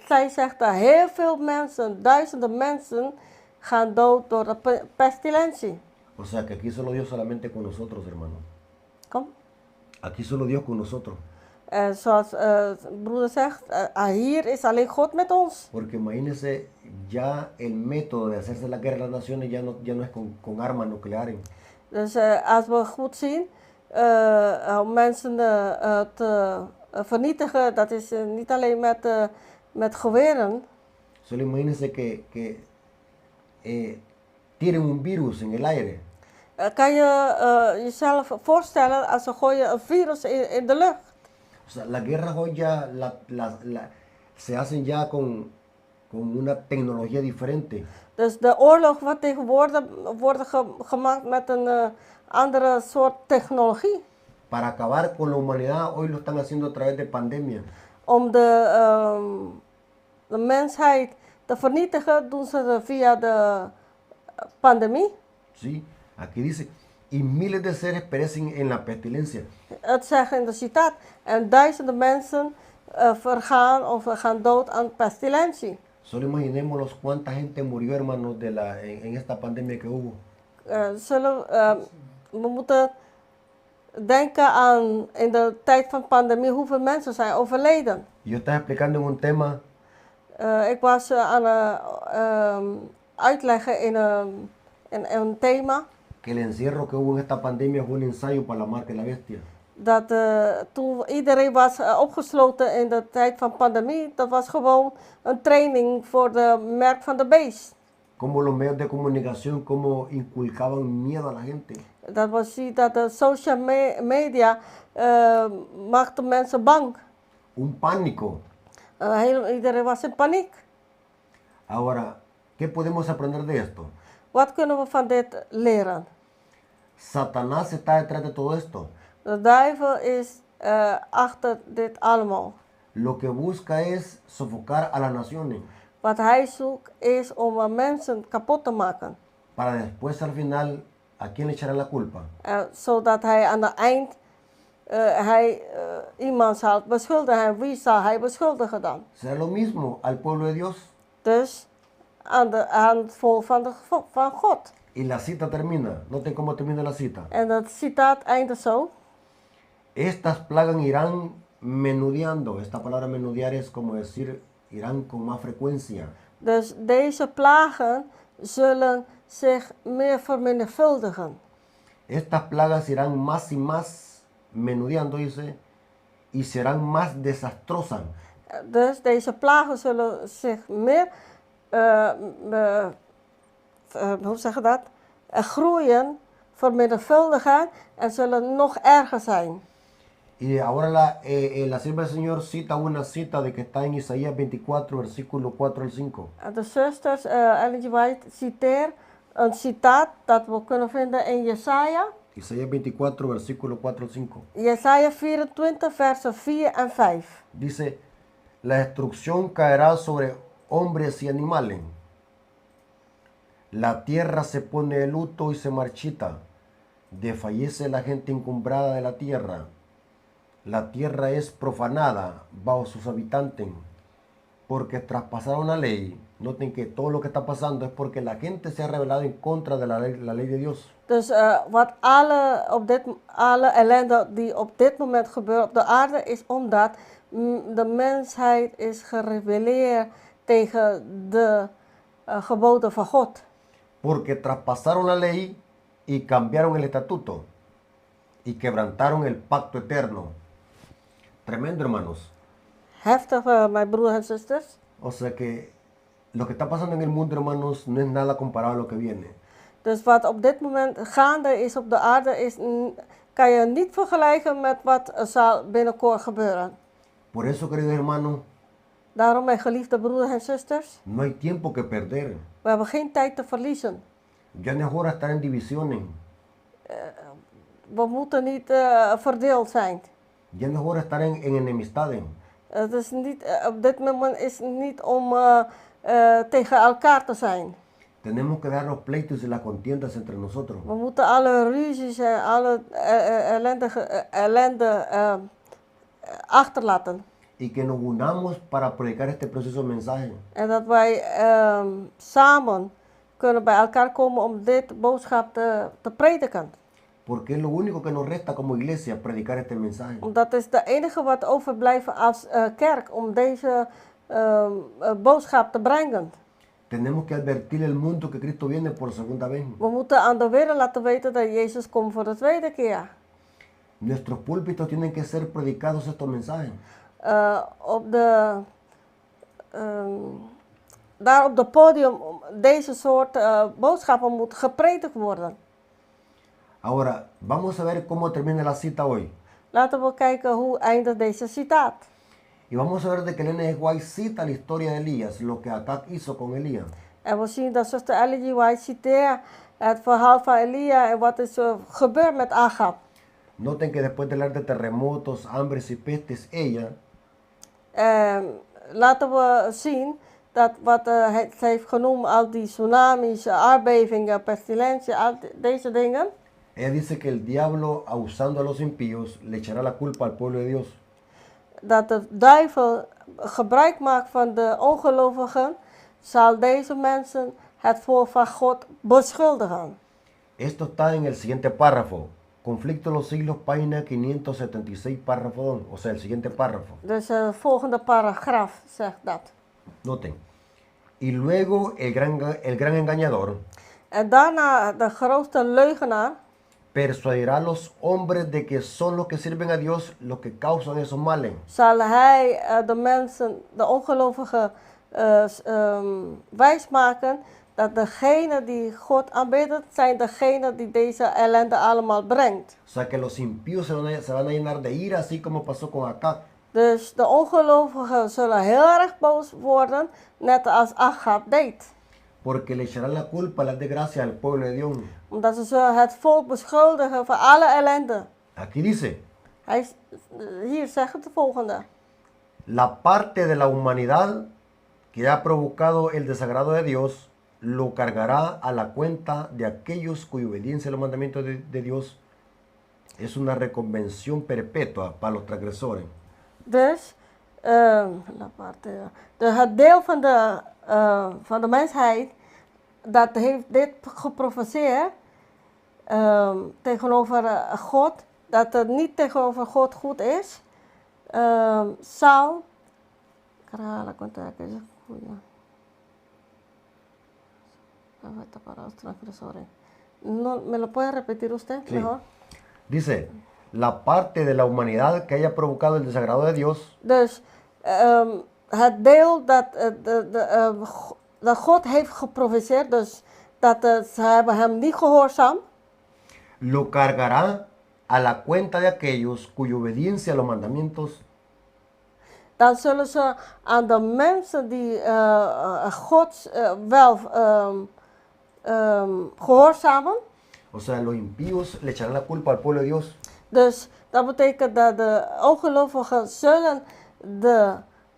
Speaker 1: zij zegt dat heel veel mensen, duizenden mensen, gaan dood door de pestilentie.
Speaker 3: O sea que aquí solo Dios solamente con nosotros, hermano.
Speaker 1: Kom.
Speaker 3: Aquí solo Dios con nosotros.
Speaker 1: Zoals de broeder zegt, hier is alleen God met ons.
Speaker 3: Porque imagínense, ya el método de hacerse la guerra a las naciones ya no es con armas nucleares.
Speaker 1: Dus als we goed zien, om mensen te vernietigen, dat is niet alleen met geweren.
Speaker 3: Solo imagínense que tiren un virus en el aire.
Speaker 1: Kan je jezelf voorstellen als ze gooien een virus in de lucht?
Speaker 3: O sea, las guerras hoy ya se hacen ya con una tecnología diferente.
Speaker 1: Dus de oorlog wordt tegenwoordig gemaakt met een andere soort technologie.
Speaker 3: Para acabar con la humanidad, hoy lo están haciendo a través de pandemia.
Speaker 1: Om de mensheid te vernietigen, doen ze het via de pandemie.
Speaker 3: Sí, aquí dice, y miles de seres perecen en la pestilencia.
Speaker 1: Het zegt in de citaat, en duizenden mensen vergaan of gaan dood aan pestilentie.
Speaker 3: Solo imaginémonos cuánta gente murió, hermanos, en esta pandemia que hubo.
Speaker 1: We moeten denken aan in de tijd van pandemie hoeveel mensen zijn overleden.
Speaker 3: Yo estaba explicando en un tema
Speaker 1: Ik was aan uitleggen in een thema.
Speaker 3: que el encierro que hubo en esta pandemia fue un ensayo para la marca de la bestia.
Speaker 1: Dat toen iedereen was opgesloten in de tijd van pandemie, dat was gewoon een training voor de merk van de beest.
Speaker 3: Como los medios de comunicación, como inculcaban miedo a la gente.
Speaker 1: Dat was dat de social media maakte mensen bang.
Speaker 3: Un pánico.
Speaker 1: Iedereen was in paniek.
Speaker 3: Ahora, ¿qué podemos aprender de esto?
Speaker 1: Wat kunnen we van dit leren?
Speaker 3: Satanás está detrás de todo esto.
Speaker 1: De duivel is achter dit allemaal.
Speaker 3: Lo que busca es sofocar a las naciones
Speaker 1: Wat hij zoekt is om mensen kapot te maken.
Speaker 3: para después al final, ¿a quién le echará la culpa?
Speaker 1: Zodat hij aan het eind iemand zal beschuldigen. Wie zal hij beschuldigen dan?
Speaker 3: Será lo mismo al pueblo de Dios.
Speaker 1: Dus aan het volk van God.
Speaker 3: Y la cita termina. Noten cómo termina la cita.
Speaker 1: En dat citaat eindigt zo.
Speaker 3: Estas plagas irán menudeando. Esta palabra menudear es como decir irán con más frecuencia.
Speaker 1: Dus deze plagen zullen zich meer vermenigvuldigen.
Speaker 3: Estas plagas irán más y más menudeando, dice, y serán más desastrosas.
Speaker 1: Dus deze plagen zullen zich meer, hoe zeg je dat? Groeien, vermenigvuldigen en zullen nog erger zijn.
Speaker 3: Y ahora la sierva del Señor cita una cita de que está en Isaías 24, versículo 4 al 5.
Speaker 1: De zusters Ellen G. White citeert een citaat dat we kunnen vinden in Jesaja.
Speaker 3: Isaías 24, versículo 4 al 5.
Speaker 1: Jesaja 24, versen 4 en 5.
Speaker 3: Dice, la destrucción caerá sobre hombres y animales. La tierra se pone de luto y se marchita. Desfallece la gente encumbrada de la tierra. La tierra es profanada bajo sus habitantes, porque traspasaron la ley. Noten que todo lo que está pasando es porque la gente se ha rebelado en contra de la ley de Dios.
Speaker 1: Dus wat alle ellende die op dit moment gebeurt op de aarde is omdat de mensheid is gerebelleerd tegen de geboden van God.
Speaker 3: Porque traspasaron la ley y cambiaron el estatuto y quebrantaron el pacto eterno. Tremendo, hermanos.
Speaker 1: Heftig, mijn broers en zusters.
Speaker 3: O sea que lo que está pasando en el mundo, hermanos, no es nada comparado a lo que viene.
Speaker 1: Dus wat op dit moment gaande is op de aarde, kan je niet vergelijken met wat zal binnenkort gebeuren.
Speaker 3: Por eso, queridos hermanos,
Speaker 1: Daarom, mijn geliefde broeders en zusters,
Speaker 3: no hay tiempo que perder.
Speaker 1: we hebben geen tijd te verliezen.
Speaker 3: Ya no es hora de estar en divisiones.
Speaker 1: We moeten niet verdeeld zijn.
Speaker 3: Ya no es hora de estar en enemistades.
Speaker 1: Het is niet, op dit moment is het niet om tegen elkaar te zijn.
Speaker 3: Tenemos que dar los pleitos y las contiendas entre nosotros.
Speaker 1: We moeten alle ruzies en alle ellende achterlaten.
Speaker 3: Y que nos unamos para predicar este precioso mensaje.
Speaker 1: En dat wij samen kunnen bij elkaar komen om dit boodschap te prediken.
Speaker 3: Porque es lo único que nos resta como iglesia, predicar este mensaje.
Speaker 1: Omdat het is de enige wat overblijft als kerk om deze boodschap te brengen.
Speaker 3: Tenemos que advertir al mundo que Cristo viene por segunda vez.
Speaker 1: We moeten aan de wereld laten weten dat Jezus komt voor de tweede keer.
Speaker 3: Nuestros púlpitos tienen que ser predicados estos mensajes.
Speaker 1: Daar op het podium deze soort boodschappen moet gepredikt worden.
Speaker 3: Ahora, vamos a ver cómo termina la cita hoy.
Speaker 1: Laten we kijken hoe eindigt deze citaat.
Speaker 3: Y vamos a ver de que Elena G. White cita la historia de Elías, lo que Acab hizo con Elías.
Speaker 1: En we zien dat zuster Ellen G. White citeert het verhaal van Elia en wat is gebeurd met Agab.
Speaker 3: Noten que después de hablar de terremotos, hambres y pestes, ella
Speaker 1: Laten we zien dat wat ze heeft genoemd, al die tsunamis, aardbevingen, pestilentie, al deze dingen.
Speaker 3: Ella dice que el diablo, usando a los impíos, le echará la culpa al pueblo de Dios.
Speaker 1: Dat de duivel gebruik maakt van de ongelovigen, zal deze mensen het volk van God beschuldigen.
Speaker 3: Esto está en el siguiente párrafo. Conflicto de los siglos, página 576, párrafo 2. O sea, el siguiente párrafo.
Speaker 1: Dus de volgende paragraaf zegt dat.
Speaker 3: Noten. Y luego el gran engañador
Speaker 1: En daarna de grootste leugenaar
Speaker 3: persuadirá a los hombres de que son los que sirven a Dios los que causan esos males.
Speaker 1: zal hij de mensen, de ongelovigen, wijsmaken dat degenen die God aanbidden, zijn degenen die deze ellende allemaal brengt.
Speaker 3: O sea que los impíos se van a llenar de ira, así como pasó con Acab.
Speaker 1: Dus de ongelovigen zullen heel erg boos worden, net als Agab deed.
Speaker 3: Porque le echarán la culpa a la desgracia al pueblo de Dios.
Speaker 1: Omdat ze zullen het volk beschuldigen van alle ellende.
Speaker 3: Aquí dice,
Speaker 1: Hier zegt het de volgende.
Speaker 3: la parte de la humanidad que ha provocado el desagrado de Dios lo cargará a la cuenta de aquellos cuya obediencia a los mandamientos de Dios es una reconvención perpetua para los transgresores.
Speaker 1: Dus, het deel van de mensheid dat heeft dit geprofeteerd tegenover God, dat het niet tegenover God goed is, zal. No, ¿me lo puede repetir usted
Speaker 3: Sí.
Speaker 1: mejor?
Speaker 3: Dice, la parte de la humanidad que haya provocado el desagrado de Dios
Speaker 1: Dus het deel dat God heeft geprofeteerd, dus dat ze hebben hem niet gehoorzaam,
Speaker 3: lo cargará a la cuenta de aquellos cuya obediencia a los mandamientos
Speaker 1: dan zullen ze aan de mensen die God wel gehoorzamen.
Speaker 3: O sea, los impíos le echarán la culpa al pueblo de Dios.
Speaker 1: Dus dat betekent dat de ongelovigen zullen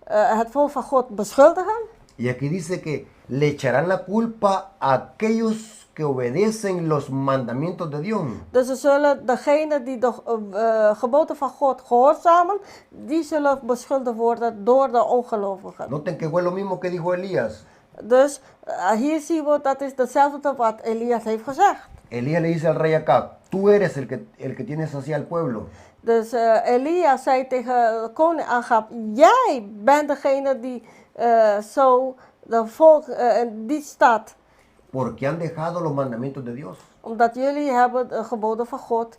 Speaker 1: het volk van God beschuldigen.
Speaker 3: Y aquí dice que le echarán la culpa a aquellos que obedecen los mandamientos de Dios.
Speaker 1: Dus ze zullen degene die de geboden van God gehoorzamen, die zullen beschuldigd worden door de ongelovigen.
Speaker 3: Noten que fue lo mismo que dijo Elías.
Speaker 1: Dus hier zien we dat is hetzelfde wat Elias heeft gezegd.
Speaker 3: Elías le dice al rey Acab, tú eres el que tienes así al pueblo.
Speaker 1: Dus Elia zei tegen koning Agab, jij bent degene die zo de volk in die stad.
Speaker 3: Porque han dejado los mandamientos de Dios.
Speaker 1: Omdat jullie hebben de geboden van God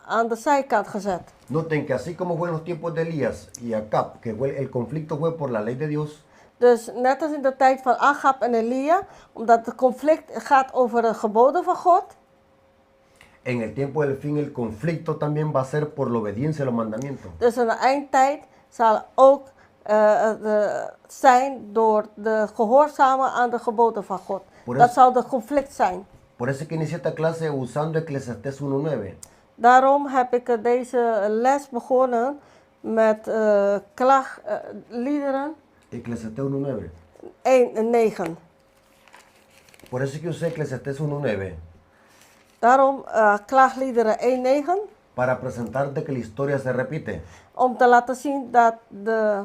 Speaker 1: aan de zijkant gezet.
Speaker 3: Noten que así como fue en los tiempos de Elías y Acab, que el conflicto fue por la ley de Dios,
Speaker 1: Dus net als in de tijd van Agab en Elia, omdat het conflict gaat over de geboden van God.
Speaker 3: en el tiempo del fin el conflicto también va a ser por la obediencia a los mandamientos.
Speaker 1: Dus in de eindtijd zal ook zijn door de gehoorzamen aan de geboden van God.
Speaker 3: Por
Speaker 1: Dat
Speaker 3: eso-
Speaker 1: zou de conflict zijn.
Speaker 3: Por eso es que inicié esta clase usando Eclesiastés 1:9.
Speaker 1: Daarom heb ik deze les begonnen met klaagliederen
Speaker 3: Eclesiastés 1:9.
Speaker 1: 1 en 9.
Speaker 3: Por eso es que usé Eclesiastés 1:9
Speaker 1: Daarom klaagliederen 1:9.
Speaker 3: para presentarte que la historia se repite.
Speaker 1: Om te laten zien dat de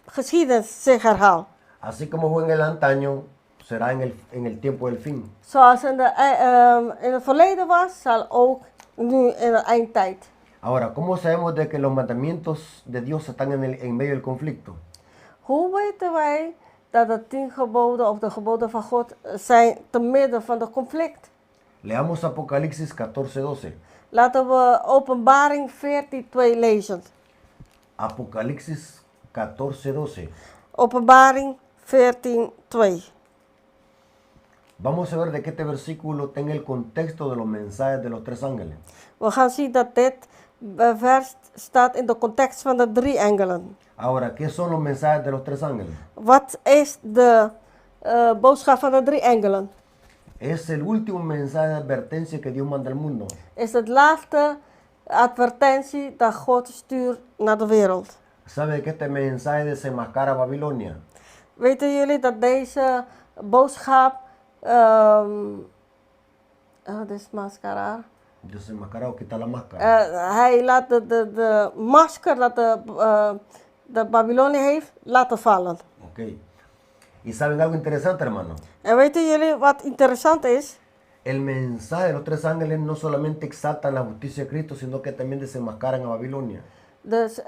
Speaker 1: geschiedenis zich herhaalt.
Speaker 3: Así como fue en el antaño, será en el tiempo del fin.
Speaker 1: Zoals in het verleden was, zal ook nu in de eindtijd.
Speaker 3: Ahora, ¿cómo sabemos de que los mandamientos de Dios están en medio del conflicto?
Speaker 1: Hoe weten wij dat de 10 geboden of de geboden van God zijn te midden van de conflict?
Speaker 3: Leamos Apocalipsis 14:12.
Speaker 1: Laten we Openbaring 14:2 lezen.
Speaker 3: Apocalipsis 14:12.
Speaker 1: Openbaring 14:2.
Speaker 3: Vamos a ver de que este versículo tenga el contexto de los mensajes de los tres ángeles.
Speaker 1: We gaan zien dat dit vers staat in de context van de 3 engelen.
Speaker 3: Ahora, ¿qué son los mensajes de los tres ángeles?
Speaker 1: Wat is de boodschap van de 3 engelen?
Speaker 3: Es el último mensaje de advertencia que Dios manda al mundo.
Speaker 1: Is het laatste advertentie dat God stuurt naar de wereld.
Speaker 3: ¿Sabe que este mensaje desenmascara a Babilonia?
Speaker 1: Weten jullie dat deze boodschap desmascarar.
Speaker 3: Desenmascara o quitar la máscara.
Speaker 1: Hij laat de masker dat de Babylonië heeft laten vallen.
Speaker 3: Ok. ¿Y saben algo interesante, hermano?
Speaker 1: En weten jullie wat interessant is?
Speaker 3: El mensaje de los tres ángeles no solamente exaltan la justicia de Cristo, sino que también desenmascaran a Babilonia.
Speaker 1: Dus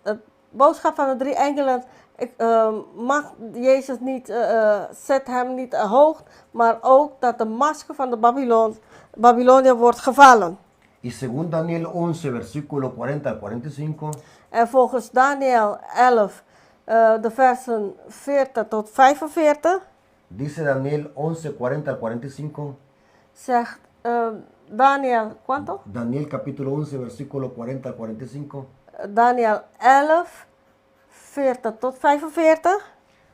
Speaker 1: het boodschap van de 3 engelen mag Jezus niet, zet hem niet hoog, maar ook dat de masker van de Babylonië wordt gevallen.
Speaker 3: Y según Daniel 11, versículo 40 al 45,
Speaker 1: En volgens Daniel 11, de versen 40 tot 45,
Speaker 3: dice Daniel 11, 40 al 45,
Speaker 1: zegt Daniel, ¿cuánto?
Speaker 3: Daniel capítulo 11, versículo 40 al 45,
Speaker 1: Daniel 11, 40 tot 45.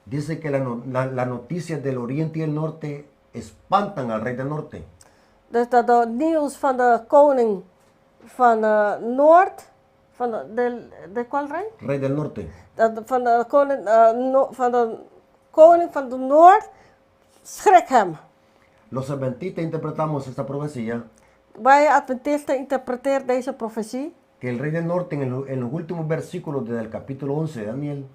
Speaker 3: dice que las noticias del oriente y del norte espantan al rey del norte.
Speaker 1: Dus dat het nieuws van de koning van Noord, van de qual rey?
Speaker 3: Rey del norte.
Speaker 1: Dat van de koning van de Noord schrik hem.
Speaker 3: Los adventistas interpretamos esta profecía
Speaker 1: Wij Adventisten interpreteren deze profetie.
Speaker 3: que el rey del norte en los últimos versículos del capítulo 11 de Daniel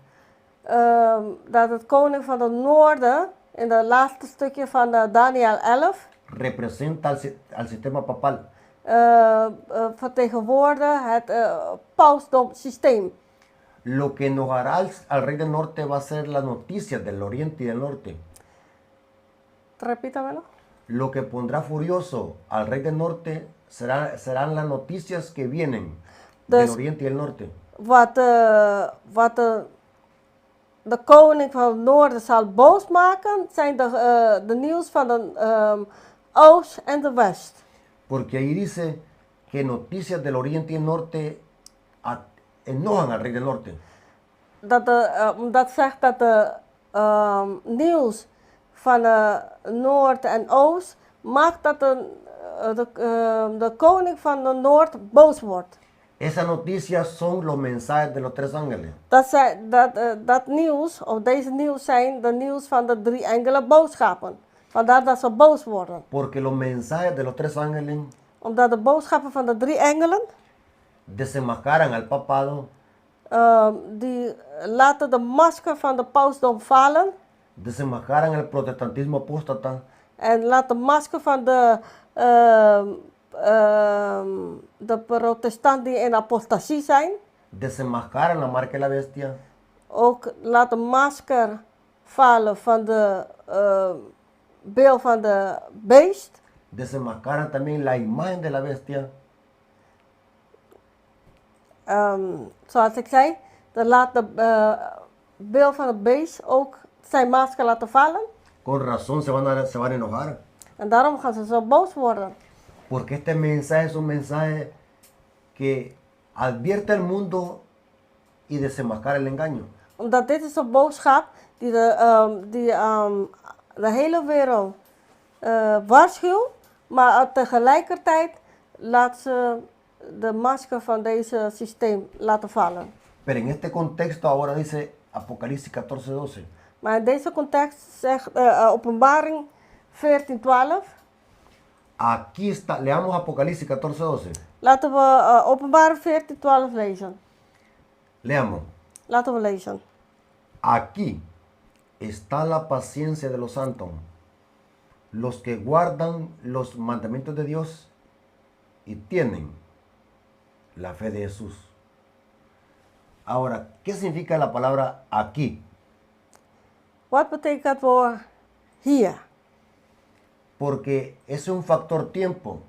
Speaker 1: Dat het koning van de Noorden in het laatste stukje van Daniel 11
Speaker 3: representa al sistema papal.
Speaker 1: vertegenwoordigt het pausdom systeem.
Speaker 3: Lo que enojará al rey del norte va a ser las noticias del oriente y del norte.
Speaker 1: Repítamelo.
Speaker 3: Lo que pondrá furioso al rey del norte serán las noticias que vienen del oriente y del norte.
Speaker 1: Wat de koning van het Noorden zal boos maken, zijn de nieuws van de Oost en de West.
Speaker 3: Porque ahí dice que noticias del oriente y el norte enojan al rey del norte.
Speaker 1: Dat zegt dat de nieuws van Noord en Oost maakt dat de koning van de Noord boos wordt.
Speaker 3: Esas noticias son los mensajes de los tres ángeles.
Speaker 1: Dat nieuws, of deze nieuws zijn de nieuws van de 3 engelen boodschappen. Vandaar dat ze boos worden.
Speaker 3: Porque los mensajes de los tres ángeles
Speaker 1: Omdat de boodschappen van de 3 engelen,
Speaker 3: desenmascaran al papado,
Speaker 1: die laten de masker van de pausdom vallen.
Speaker 3: desenmascaran el protestantismo apóstata,
Speaker 1: En laat de masker van de protestant die in apostasie zijn.
Speaker 3: desenmascaran la marca de la bestia,
Speaker 1: Ook laat de masker vallen van de beeld van de beest.
Speaker 3: desenmascaran también la imagen de la bestia,
Speaker 1: Zoals ik zei, dan laat de beeld van het beest ook zijn masker laten vallen.
Speaker 3: con razón se van a enojar.
Speaker 1: En daarom gaan ze zo boos worden.
Speaker 3: Porque este mensaje es un mensaje que advierte al mundo y desenmascara el engaño.
Speaker 1: Omdat dit is een boodschap die de hele wereld waarschuwt, maar tegelijkertijd laat ze de masker van deze systeem laten vallen.
Speaker 3: Pero en este contexto ahora dice Apocalipsis 14:12.
Speaker 1: Maar in deze context zegt Openbaring 14:12.
Speaker 3: Aquí está, leamos Apocalipsis 14:12.
Speaker 1: Laten we Openbaring 14:12 lezen.
Speaker 3: Leamos.
Speaker 1: Laten we lezen.
Speaker 3: Aquí está la paciencia de los santos, los que guardan los mandamientos de Dios y tienen la fe de Jesús. Ahora, ¿qué significa la palabra aquí?
Speaker 1: Wat betekent het woord hier?
Speaker 3: Porque es un factor tiempo.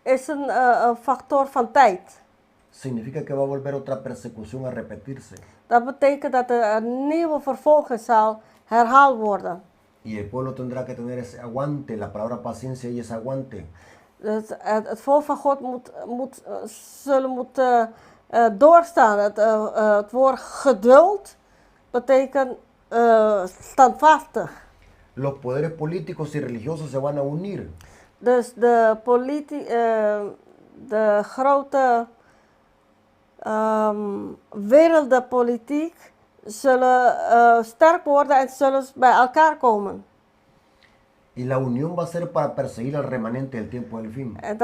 Speaker 1: Is een factor van tijd.
Speaker 3: Significa que va a volver otra persecución a repetirse.
Speaker 1: Dat betekent dat er een nieuwe vervolging zal herhaald worden.
Speaker 3: Y el pueblo tendrá que tener ese aguante. La palabra paciencia y ese aguante.
Speaker 1: Dus het volk van God zullen moeten doorstaan. Het woord geduld betekent standvastig.
Speaker 3: Los poderes políticos y religiosos se van a unir.
Speaker 1: Dus de grote wereldpolitiek zullen sterk worden en zullen bij elkaar komen.
Speaker 3: Y la unión va a ser para perseguir al remanente del tiempo del fin.
Speaker 1: En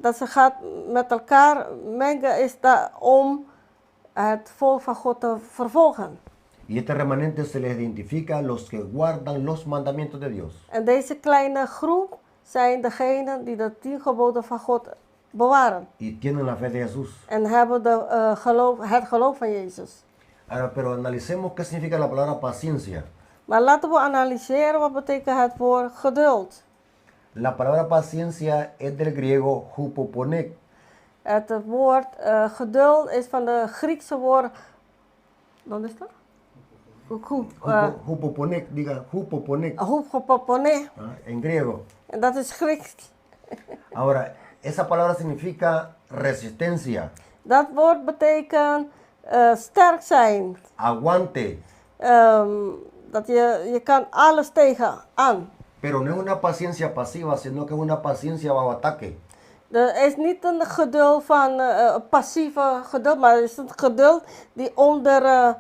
Speaker 1: dat ze gaat met elkaar mengen is dat om het volk van God te vervolgen.
Speaker 3: Y este remanente se les identifica a los que guardan los mandamientos de Dios.
Speaker 1: En deze kleine groep zijn degenen die de 10 geboden van God bewaren.
Speaker 3: Y tienen la fe de Jesús.
Speaker 1: En hebben het geloof van Jezus.
Speaker 3: Ahora, pero analicemos qué significa la palabra paciencia.
Speaker 1: Maar laten we analyseren wat betekent het woord geduld.
Speaker 3: La palabra paciencia es del griego hupoponek.
Speaker 1: Het woord geduld is van de Griekse woord. Wat is dat?
Speaker 3: Hupoponek, diga hupoponek.
Speaker 1: Hupoponé.
Speaker 3: En griego.
Speaker 1: En dat is Grieks.
Speaker 3: Ahora, esa palabra significa resistencia,
Speaker 1: Dat woord betekent sterk zijn.
Speaker 3: aguante.
Speaker 1: Dat je kan alles tegen aan.
Speaker 3: Pero no es una paciencia pasiva, sino que es una paciencia bajo ataque.
Speaker 1: Er is niet een geduld van passieve geduld, maar het is een geduld die onder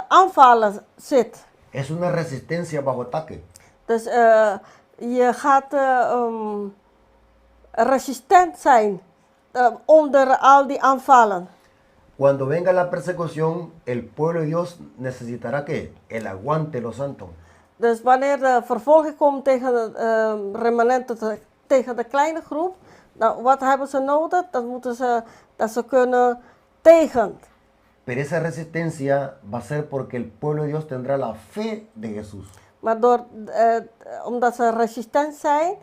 Speaker 1: aanvallen zit.
Speaker 3: Es una resistencia bajo ataque.
Speaker 1: Dus je gaat resistent zijn onder al die aanvallen.
Speaker 3: Cuando venga la persecución, el pueblo de Dios necesitará ¿qué? El aguante de los santos.
Speaker 1: Dus wanneer de vervolging komt tegen de remanenten, tegen de kleine groep, nou, wat hebben ze nodig? Dat ze kunnen tegen.
Speaker 3: Pero esa resistencia va a ser porque el pueblo de Dios tendrá la fe de Jesús.
Speaker 1: Maar omdat ze resistent zijn,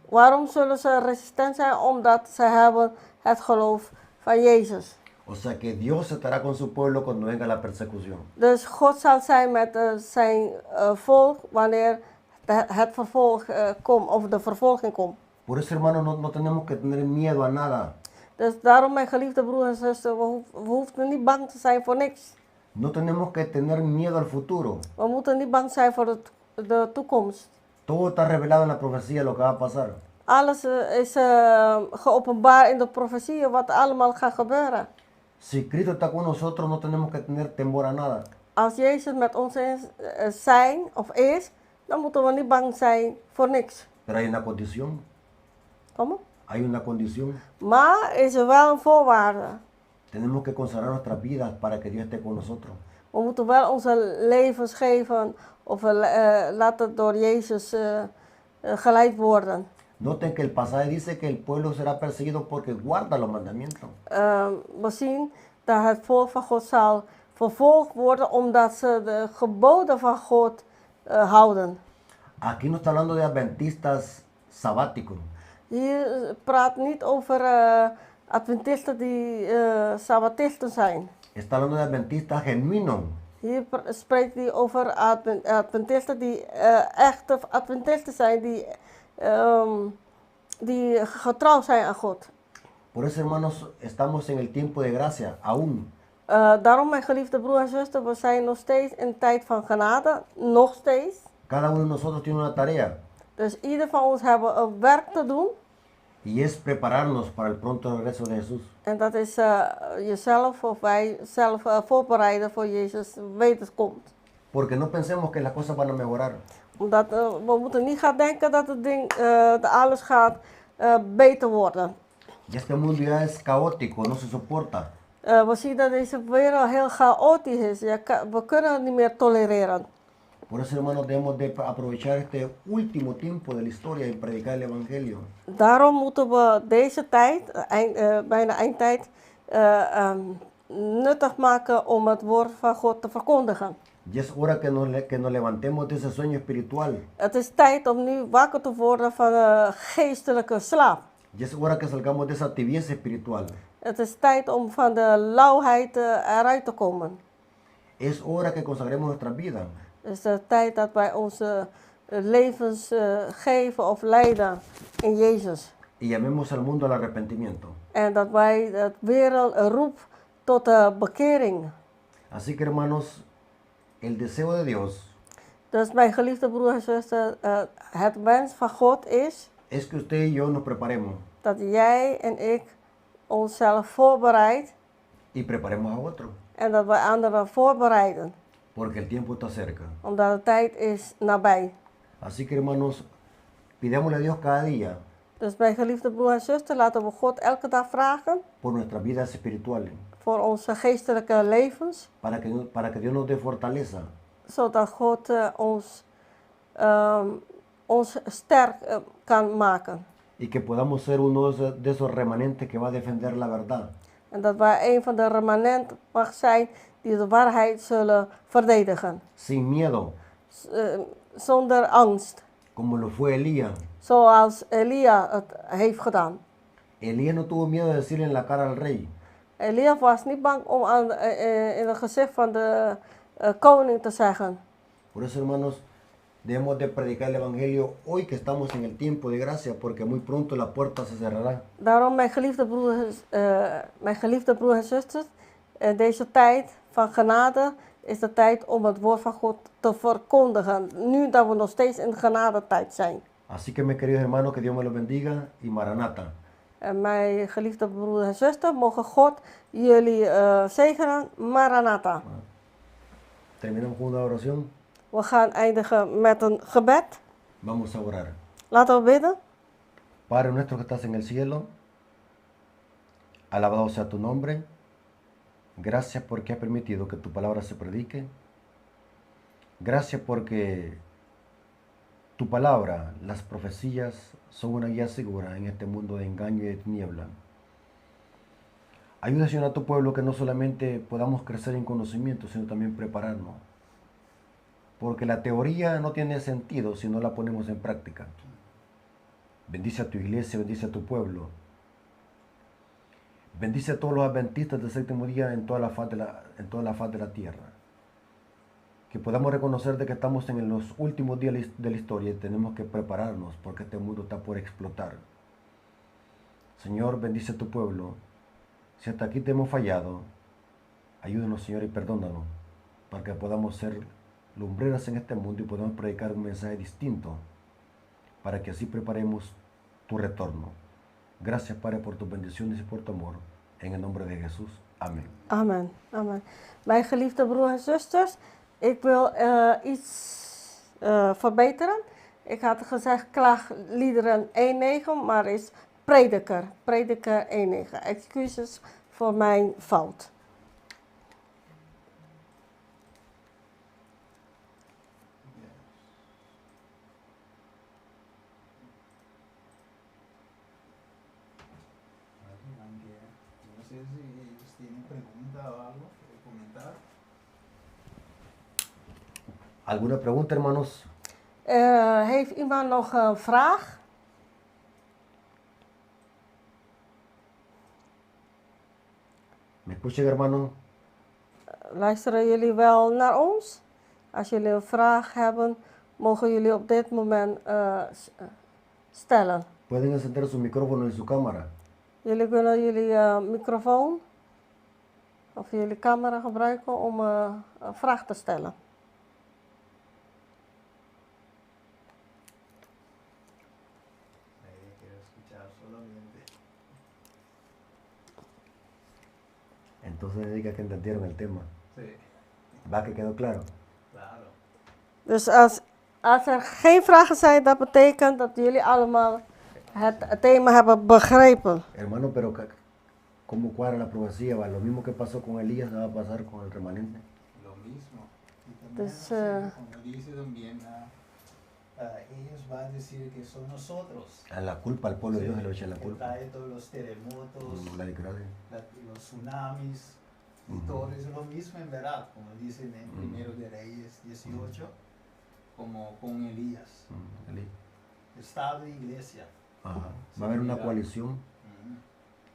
Speaker 1: waarom zullen ze resistent zijn? Omdat ze hebben het geloof van Jezus.
Speaker 3: O sea que Dios estará con su pueblo cuando venga la persecución.
Speaker 1: Dus God zal zijn met zijn volk wanneer het vervolg komt of de vervolging komt.
Speaker 3: Por eso, hermanos, no tenemos que tener miedo a nada.
Speaker 1: Dus daarom, mijn geliefde broers en zusters, we hoeven niet bang te zijn voor niks.
Speaker 3: No tenemos que tener miedo al futuro.
Speaker 1: We moeten niet bang zijn voor de toekomst.
Speaker 3: Todo está revelado en la profecía lo que va a pasar.
Speaker 1: Alles is geopenbaard in de profetieën wat allemaal gaat gebeuren.
Speaker 3: Si Cristo está con nosotros, no tenemos que tener temor a nada.
Speaker 1: Als Jezus met ons is, dan moeten we niet bang zijn voor niks.
Speaker 3: Pero hay una condición.
Speaker 1: Kom?
Speaker 3: Hay una condición.
Speaker 1: Maar is er wel een voorwaarde.
Speaker 3: Tenemos que consagrar nuestras vidas para que Dios esté con nosotros.
Speaker 1: We moeten wel onze levens geven of laten door Jezus geleid worden.
Speaker 3: Noten que el pasaje dice que el pueblo será perseguido porque guarda los mandamientos.
Speaker 1: We zien dat het volk van God zal vervolgd worden omdat ze de geboden van God houden.
Speaker 3: Aquí no está hablando de adventistas sabáticos.
Speaker 1: Hier praat niet over adventisten die sabbatisten zijn.
Speaker 3: Está hablando de adventistas genuinos.
Speaker 1: Hier spreekt hij over adventisten die echte adventisten zijn, die getrouw zijn aan God.
Speaker 3: Por eso, hermanos, estamos en el tiempo de gracia, aún.
Speaker 1: Daarom, mijn geliefde broer en zuster, we zijn nog steeds in de tijd van genade. Nog steeds.
Speaker 3: Cada uno de nosotros tiene una tarea
Speaker 1: Dus ieder van ons hebben een werk te doen.
Speaker 3: y es prepararnos para el pronto regreso de Jesús.
Speaker 1: En dat is jezelf of wij zelf voorbereiden voor Jezus wederkomst.
Speaker 3: Porque no pensemos que las cosas van a mejorar.
Speaker 1: Omdat we moeten niet gaan denken dat het ding, dat alles gaat beter worden.
Speaker 3: Y este mundo ya es caótico, no se soporta.
Speaker 1: We zien dat deze wereld heel chaotisch is. We kunnen het niet meer tolereren.
Speaker 3: Por eso, hermanos, debemos de aprovechar este último tiempo de la historia y predicar el Evangelio.
Speaker 1: Daarom moeten we deze tijd, bijna eindtijd, nuttig maken om het woord van God te verkondigen.
Speaker 3: Y es hora que nos levantemos de ese sueño espiritual.
Speaker 1: Het is tijd om nu wakker te worden van een geestelijke slaap.
Speaker 3: Y es hora que salgamos de esa tibieza espiritual.
Speaker 1: Het is tijd om van de lauwheid eruit te komen.
Speaker 3: Es hora que consagremos nuestra vida.
Speaker 1: Het is de tijd dat wij onze levens geven of leiden in Jezus.
Speaker 3: Y llamemos al mundo al arrepentimiento.
Speaker 1: En dat wij de wereld roepen tot bekering.
Speaker 3: Así que, hermanos, el deseo de Dios
Speaker 1: Dus mijn geliefde broer en zuster, het wens van God is
Speaker 3: es que usted y yo nos preparemos
Speaker 1: dat jij en ik onszelf voorbereiden
Speaker 3: y preparemos a otro.
Speaker 1: en dat wij anderen voorbereiden.
Speaker 3: Porque el tiempo está cerca.
Speaker 1: Omdat de tijd is nabij.
Speaker 3: Así que, hermanos, pidámosle a Dios cada día
Speaker 1: Dus mijn geliefde broer en zuster, laten we God elke dag vragen
Speaker 3: por nuestras vidas espirituales.
Speaker 1: voor onze geestelijke levens.
Speaker 3: Para que Dios nos dé fortaleza.
Speaker 1: Zodat God ons sterk kan maken.
Speaker 3: Y que podamos ser uno de esos remanentes que va a defender la verdad.
Speaker 1: En dat wij een van de remanenten mag zijn die de waarheid zullen verdedigen.
Speaker 3: Sin miedo,
Speaker 1: Zonder angst.
Speaker 3: como lo fue Elías.
Speaker 1: Zoals Elia het heeft gedaan.
Speaker 3: Elías no tuvo miedo de decirle en la cara al rey:
Speaker 1: Elia was niet bang om in het gezicht van de koning te zeggen.
Speaker 3: Por eso, hermanos, debemos de predicar el evangelio hoy que estamos en el tiempo de gracia, porque muy pronto la puerta se cerrará.
Speaker 1: Daarom, mijn geliefde broers en zusters, deze tijd van genade is de tijd om het woord van God te verkondigen. Nu dat we nog steeds in de genadetijd zijn.
Speaker 3: Así que, mis queridos hermanos, que Dios me los bendiga y Maranata.
Speaker 1: En mijn geliefde broers en zusters, mogen God jullie zegenen. Maranatha.
Speaker 3: Terminamos con una oración.
Speaker 1: We gaan eindigen met een gebed.
Speaker 3: Vamos a orar.
Speaker 1: Laten we bidden.
Speaker 3: Padre nuestro que estás en el cielo, alabado sea tu nombre. Gracias porque has permitido que tu palabra se predique. Gracias porque tu palabra, las profecías, son una guía segura en este mundo de engaño y de tiniebla. Ayuda, Señor, a tu pueblo que no solamente podamos crecer en conocimiento, sino también prepararnos. Porque la teoría no tiene sentido si no la ponemos en práctica. Bendice a tu iglesia, bendice a tu pueblo. Bendice a todos los adventistas del séptimo día en toda la faz de la tierra. Que podamos reconocer de que estamos en los últimos días de la historia y tenemos que prepararnos porque este mundo está por explotar. Señor, bendice a tu pueblo. Si hasta aquí te hemos fallado, ayúdanos, Señor, y perdónanos para que podamos ser lumbreras en este mundo y podamos predicar un mensaje distinto para que así preparemos tu retorno. Gracias, Padre, por tus bendiciones y por tu amor. En el nombre de Jesús. Amén.
Speaker 1: Amen. Amen. Mijn geliefde broers en zusters, ik wil iets verbeteren. Ik had gezegd klaagliederen 1:9, maar is prediker. Prediker 1:9. Excuses voor mijn fout.
Speaker 2: No sé si ellos tienen pregunta o algo que comentar.
Speaker 3: ¿Alguna pregunta, hermanos?
Speaker 1: Heeft iemand nog een vraag?
Speaker 3: ¿Me escuchan, hermanos?
Speaker 1: Luisteren jullie wel naar ons? Als jullie een vraag hebben, mogen jullie op dit moment stellen.
Speaker 3: Pueden encender su micrófono y su cámara.
Speaker 1: Jullie kunnen jullie microfoon of jullie camera gebruiken om een vraag te stellen.
Speaker 2: Nadie quiere escuchar solamente.
Speaker 3: Entonces diga que entendieron el tema.
Speaker 2: Sí,
Speaker 3: ¿Va que quedó claro?
Speaker 2: claro.
Speaker 1: Dus als er geen vragen zijn, dat betekent dat jullie allemaal het thema hebben begrepen.
Speaker 3: Hermano, pero ¿cómo cuadra la profecía? ¿Va? Lo mismo que pasó con Elías va a pasar con el remanente.
Speaker 2: Lo mismo. Y también,
Speaker 1: Pues,
Speaker 2: como dice también, ellos van a decir que son nosotros.
Speaker 3: A la culpa al pueblo de Dios se le echa la
Speaker 2: Que
Speaker 3: culpa.
Speaker 2: trae todos los terremotos,
Speaker 3: La desgracia.
Speaker 2: los tsunamis, y todo es lo mismo en verdad, como dicen en Primero de Reyes 18, como con Elías.
Speaker 3: Elías.
Speaker 2: Estado y iglesia.
Speaker 3: Ajá. Va a haber una coalición.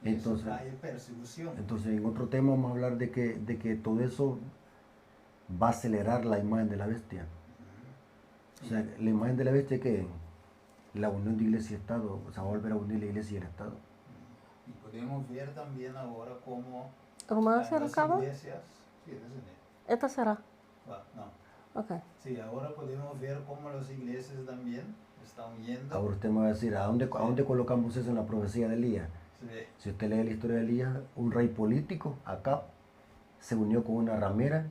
Speaker 2: Y
Speaker 3: Entonces-
Speaker 2: eso trae persecución.
Speaker 3: Entonces, en otro tema vamos a hablar de que todo eso va a acelerar la imagen de la bestia. O sea, la imagen de la bestia que la unión de iglesia y Estado, o sea, va a volver a unir la iglesia y el Estado.
Speaker 2: Y podemos ver también ahora cómo
Speaker 1: Romana
Speaker 2: las
Speaker 1: será acaba?
Speaker 2: iglesias... Sí, eso es
Speaker 1: Esta será.
Speaker 2: no.
Speaker 1: Ok.
Speaker 2: Sí, ahora podemos ver cómo las iglesias también están yendo.
Speaker 3: Ahora usted me va a decir, ¿a dónde colocamos eso en la profecía de Elías?
Speaker 2: Sí,
Speaker 3: Si usted lee la historia de Elías, un rey político, Acab, se unió con una ramera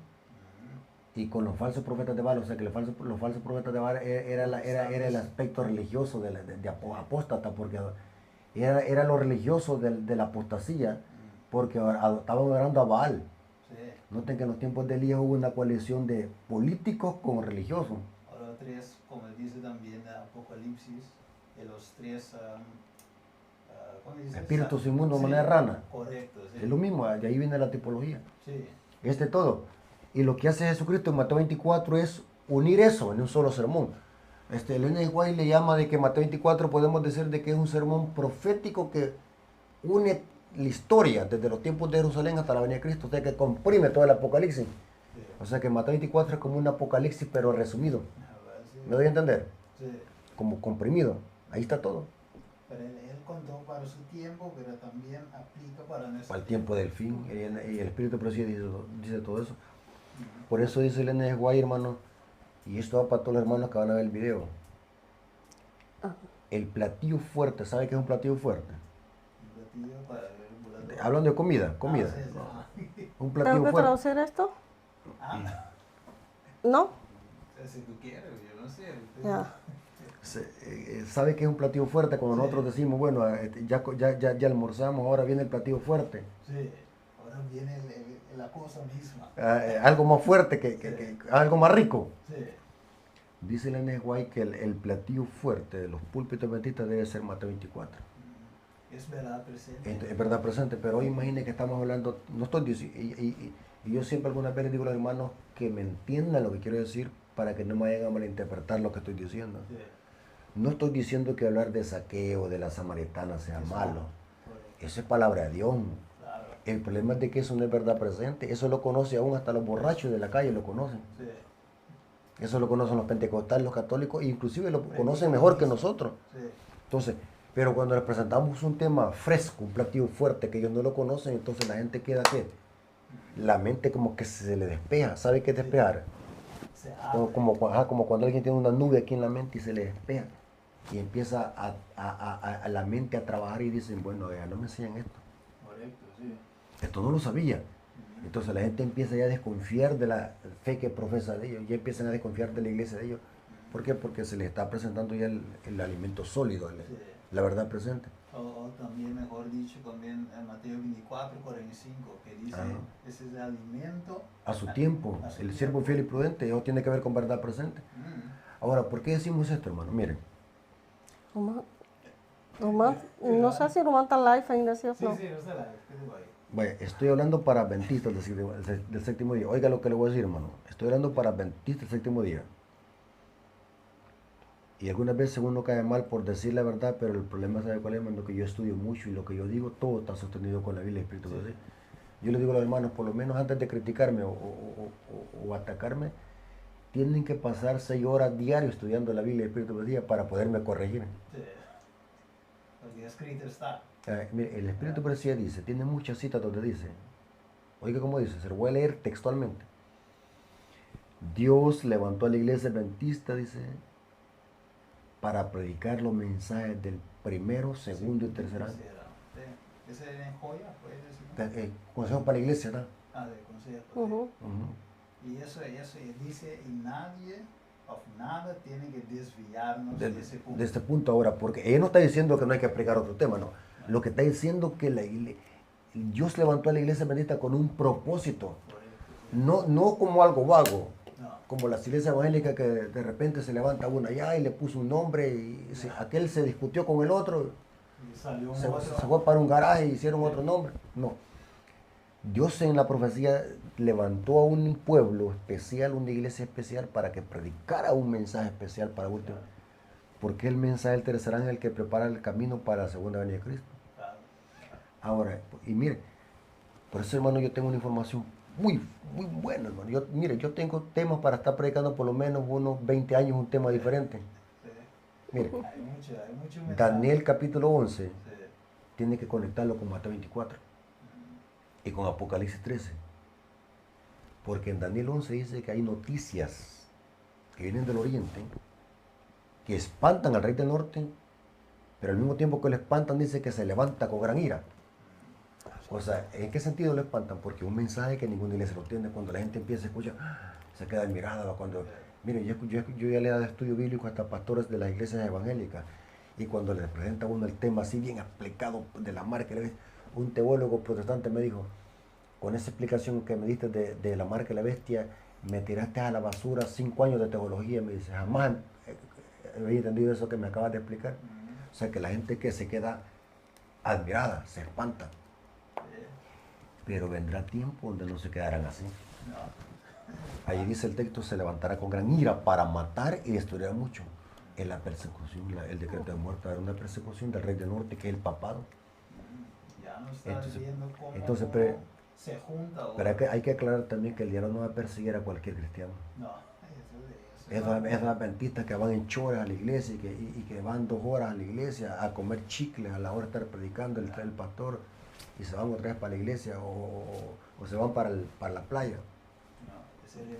Speaker 3: y con los falsos profetas de Baal. O sea que los falsos profetas de Baal era el aspecto religioso de apóstata, porque era lo religioso de la apostasía, porque estaban adorando a Baal.
Speaker 2: sí.
Speaker 3: Noten que en los tiempos de Elías hubo una coalición de políticos con religiosos.
Speaker 2: Ahora tres, como dice también el Apocalipsis, de los tres... ¿cómo dice?
Speaker 3: Espíritus inmundos,
Speaker 2: Sí,
Speaker 3: manera rana.
Speaker 2: Correcto, sí.
Speaker 3: Es lo mismo, de ahí viene la tipología.
Speaker 2: Sí,
Speaker 3: Es de todo. Y lo que hace Jesucristo en Mateo 24 es unir eso en un solo sermón. El N. White le llama de que Mateo 24 podemos decir de que es un sermón profético que une la historia desde los tiempos de Jerusalén hasta la venida de Cristo, o sea que comprime todo el Apocalipsis.
Speaker 2: sí.
Speaker 3: O sea que Mateo 24 es como un Apocalipsis pero resumido.
Speaker 2: Sí.
Speaker 3: ¿Me doy a entender?
Speaker 2: Sí.
Speaker 3: Como comprimido. Ahí está todo.
Speaker 2: Pero él contó para su tiempo, pero también aplica para nuestro
Speaker 3: Al tiempo del fin. Y el Espíritu de Profecía dice todo eso. Por eso dice el N. White, hermano, y esto va para todos los hermanos que van a ver el video. El platillo fuerte, ¿sabe qué es un platillo fuerte?
Speaker 2: Un platillo para el volador.
Speaker 3: Hablando de comida.
Speaker 2: Sí, sí.
Speaker 3: Un
Speaker 1: ¿Tengo
Speaker 3: platillo
Speaker 1: que
Speaker 3: fuerte.
Speaker 1: traducir esto?
Speaker 2: No.
Speaker 1: ¿No?
Speaker 2: O sea, si tú quieres, yo no sé. usted-
Speaker 1: Ya.
Speaker 3: ¿Sabe qué es un platillo fuerte? Cuando nosotros decimos, bueno, ya almorzamos, ahora viene el platillo fuerte.
Speaker 2: Sí, ahora viene la cosa misma.
Speaker 3: Algo más fuerte, que algo más rico.
Speaker 2: Sí,
Speaker 3: Dice el N. White que el platillo fuerte de los púlpitos adventistas debe ser Mateo 24.
Speaker 2: es verdad presente.
Speaker 3: Es verdad presente, pero hoy imagine que estamos hablando, no estoy diciendo, y yo siempre algunas veces digo a los hermanos que me entiendan lo que quiero decir para que no me vayan a malinterpretar lo que estoy diciendo.
Speaker 2: Sí,
Speaker 3: No estoy diciendo que hablar de saqueo de la samaritana sea malo.
Speaker 2: correcto,
Speaker 3: Eso es palabra de Dios.
Speaker 2: claro.
Speaker 3: El problema es de que eso no es verdad presente. Eso lo conoce aún hasta los borrachos de la calle, lo conocen.
Speaker 2: Sí,
Speaker 3: Eso lo conocen los pentecostales, los católicos, e inclusive lo conocen mejor que nosotros.
Speaker 2: sí,
Speaker 3: Entonces, pero cuando les presentamos un tema fresco, un platillo fuerte que ellos no lo conocen, entonces la gente queda ¿qué? La mente como que se le despeja. ¿Sabe qué es despejar?
Speaker 2: se abre.
Speaker 3: Como cuando alguien tiene una nube aquí en la mente y se le despeja. Y empieza a la mente a trabajar y dicen, bueno, ya no me enseñan esto.
Speaker 2: Correcto, sí.
Speaker 3: Esto no lo sabía. Entonces la gente empieza ya a desconfiar de la fe que profesa de ellos, ya empiezan a desconfiar de la iglesia de ellos. ¿Por qué? Porque se les está presentando ya el alimento sólido, la verdad presente.
Speaker 2: O también, mejor dicho, también en Mateo 24, 45, que dice,
Speaker 3: Ajá.
Speaker 2: ese es el alimento.
Speaker 3: A su tiempo,
Speaker 2: A su
Speaker 3: el
Speaker 2: tiempo.
Speaker 3: siervo fiel y prudente, eso tiene que ver con verdad presente. Ahora, ¿por qué decimos esto, hermano? Miren,
Speaker 1: No sé si Román está live ainda, ¿sí o
Speaker 2: Sí,
Speaker 1: no?
Speaker 2: sí, no se la digo ahí.
Speaker 3: vaya, estoy hablando para adventistas del séptimo día. Oiga lo que le voy a decir, hermano. Estoy hablando para adventistas del séptimo día. Y algunas veces uno cae mal por decir la verdad, pero el problema, ¿sabe cuál es, hermano? Que yo estudio mucho y lo que yo digo, todo está sostenido con la Biblia y el Espíritu de Dios. Yo les digo a los hermanos, por lo menos antes de criticarme o atacarme, tienen que pasar 6 horas diarias estudiando la Biblia y el Espíritu de Dios para poderme corregir.
Speaker 2: Sí. Porque escrito está.
Speaker 3: Mire, el Espíritu de Dios dice, tiene muchas citas donde dice, Oiga cómo dice, se lo voy a leer textualmente. Dios levantó a la iglesia adventista, dice, para predicar los mensajes del primero, segundo y tercer año.
Speaker 2: Sí. Ese era en Joya, pues.
Speaker 3: Consejo para la iglesia, ¿no?
Speaker 2: De consejo.
Speaker 1: Ujú.
Speaker 2: Y eso dice, y nadie of nada tiene que desviarnos de ese punto.
Speaker 3: De este punto ahora, porque ella no está diciendo que no hay que aplicar otro tema, no. Lo que está diciendo que Dios levantó a la iglesia adventista con un propósito, no como algo vago, como las iglesias evangélicas que de repente se levanta una allá y le puso un nombre y aquel se discutió con el otro,
Speaker 2: Y salió
Speaker 3: se
Speaker 2: otro.
Speaker 3: fue para un garaje y hicieron otro nombre. No. Dios en la profecía levantó a un pueblo especial, una iglesia especial, para que predicara un mensaje especial para último. Porque el mensaje del tercer ángel es el que prepara el camino para la segunda venida de Cristo. Ahora, y mire, por eso, hermano, yo tengo una información muy buena, hermano. Yo tengo temas para estar predicando por lo menos unos 20 años, un tema diferente.
Speaker 2: Sí.
Speaker 3: Mire,
Speaker 2: Hay mucho mensaje.
Speaker 3: Daniel capítulo 11
Speaker 2: Sí.
Speaker 3: tiene que conectarlo con Mateo 24 y con Apocalipsis 13. Porque en Daniel 11 dice que hay noticias que vienen del oriente, que espantan al rey del norte, pero al mismo tiempo que lo espantan dice que se levanta con gran ira. O sea, ¿en qué sentido lo espantan? Porque un mensaje que ninguna iglesia lo entiende, cuando la gente empieza a escuchar, se queda admirada. Mire, yo ya le he dado estudio bíblico hasta pastores de las iglesias evangélicas, y cuando les presenta uno el tema así bien explicado de la marca de la bestia, un teólogo protestante me dijo, con esa explicación que me diste de la marca de la bestia, me tiraste a la basura 5 años de teología. Me dice, jamás había entendido eso que me acabas de explicar. O sea, que la gente que se queda admirada, se espanta. Pero vendrá tiempo donde no se quedarán así. Ahí dice el texto, se levantará con gran ira para matar y destruir a muchos. En la persecución, el decreto de muerte, era una persecución del rey del norte, que es el papado.
Speaker 2: Ya no está viendo cómo se junta.
Speaker 3: Pero hay que aclarar también que el diablo no va a perseguir a cualquier cristiano.
Speaker 2: No,
Speaker 3: Esos adventistas que van en choras a la iglesia y que van 2 horas a la iglesia a comer chicles a la hora de estar predicando el pastor, y se van otra vez para la iglesia o se van para la playa.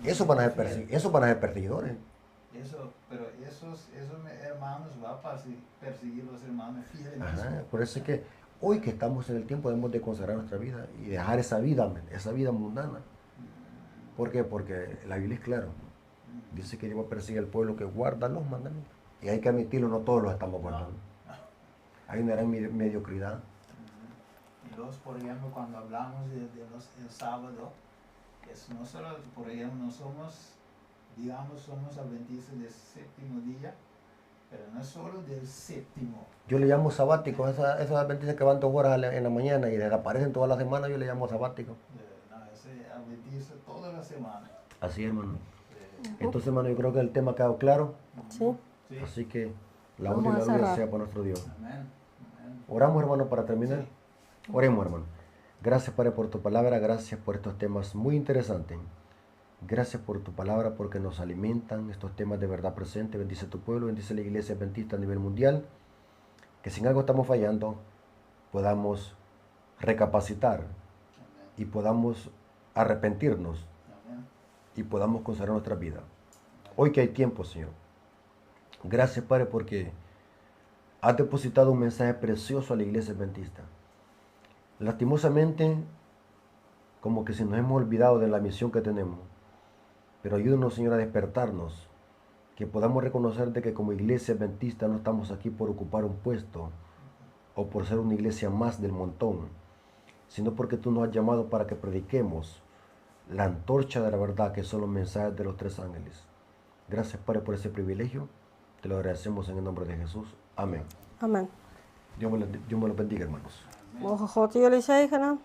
Speaker 3: Esos van a ser perseguidores.
Speaker 2: Pero esos hermanos van a perseguir los hermanos fieles.
Speaker 3: Por eso es que hoy que estamos en el tiempo debemos de consagrar nuestra vida y dejar esa vida mundana. ¿Por qué? Porque la Biblia es clara. Dice que Dios va a perseguir al pueblo que guarda los mandamientos. Y hay que admitirlo, no todos los estamos guardando. Hay una gran mediocridad.
Speaker 2: Y los, por ejemplo, cuando hablamos del sábado, no solo, por ejemplo, no somos, digamos, somos adventistas del séptimo día, pero no es solo del séptimo.
Speaker 3: Yo le llamo sabático, esos adventistas que van 2 horas en la mañana y desaparecen toda la semana, yo le llamo sabático.
Speaker 2: No, ese adventista toda la semana.
Speaker 3: Así, hermano. Entonces, hermano, yo creo que el tema ha quedado claro.
Speaker 1: Sí.
Speaker 2: Sí.
Speaker 3: Así que la
Speaker 1: Vamos
Speaker 3: honra y
Speaker 1: a
Speaker 3: la gloria
Speaker 1: cerrar.
Speaker 3: sea para nuestro Dios.
Speaker 2: Amén.
Speaker 3: Oramos, hermano, para terminar.
Speaker 2: Sí.
Speaker 3: Oremos, hermano. Gracias, Padre, por tu palabra. Gracias por estos temas muy interesantes. Gracias por tu palabra, porque nos alimentan estos temas de verdad presente. Bendice a tu pueblo, bendice a la iglesia adventista a nivel mundial. Que si en algo estamos fallando, podamos recapacitar y podamos arrepentirnos
Speaker 2: Amén.
Speaker 3: y podamos consagrar nuestra vida. Hoy que hay tiempo, Señor. Gracias, Padre, porque has depositado un mensaje precioso a la iglesia adventista. Lastimosamente, como que se nos hemos olvidado de la misión que tenemos. Pero ayúdanos, Señor, a despertarnos, que podamos reconocer de que como iglesia adventista no estamos aquí por ocupar un puesto o por ser una iglesia más del montón, sino porque tú nos has llamado para que prediquemos la antorcha de la verdad, que son los mensajes de los 3 ángeles. Gracias, Padre, por ese privilegio. Te lo agradecemos en el nombre de Jesús. Amén.
Speaker 1: Amen.
Speaker 3: Dios me los bendiga, hermanos.
Speaker 1: Mogen God jullie zegenen.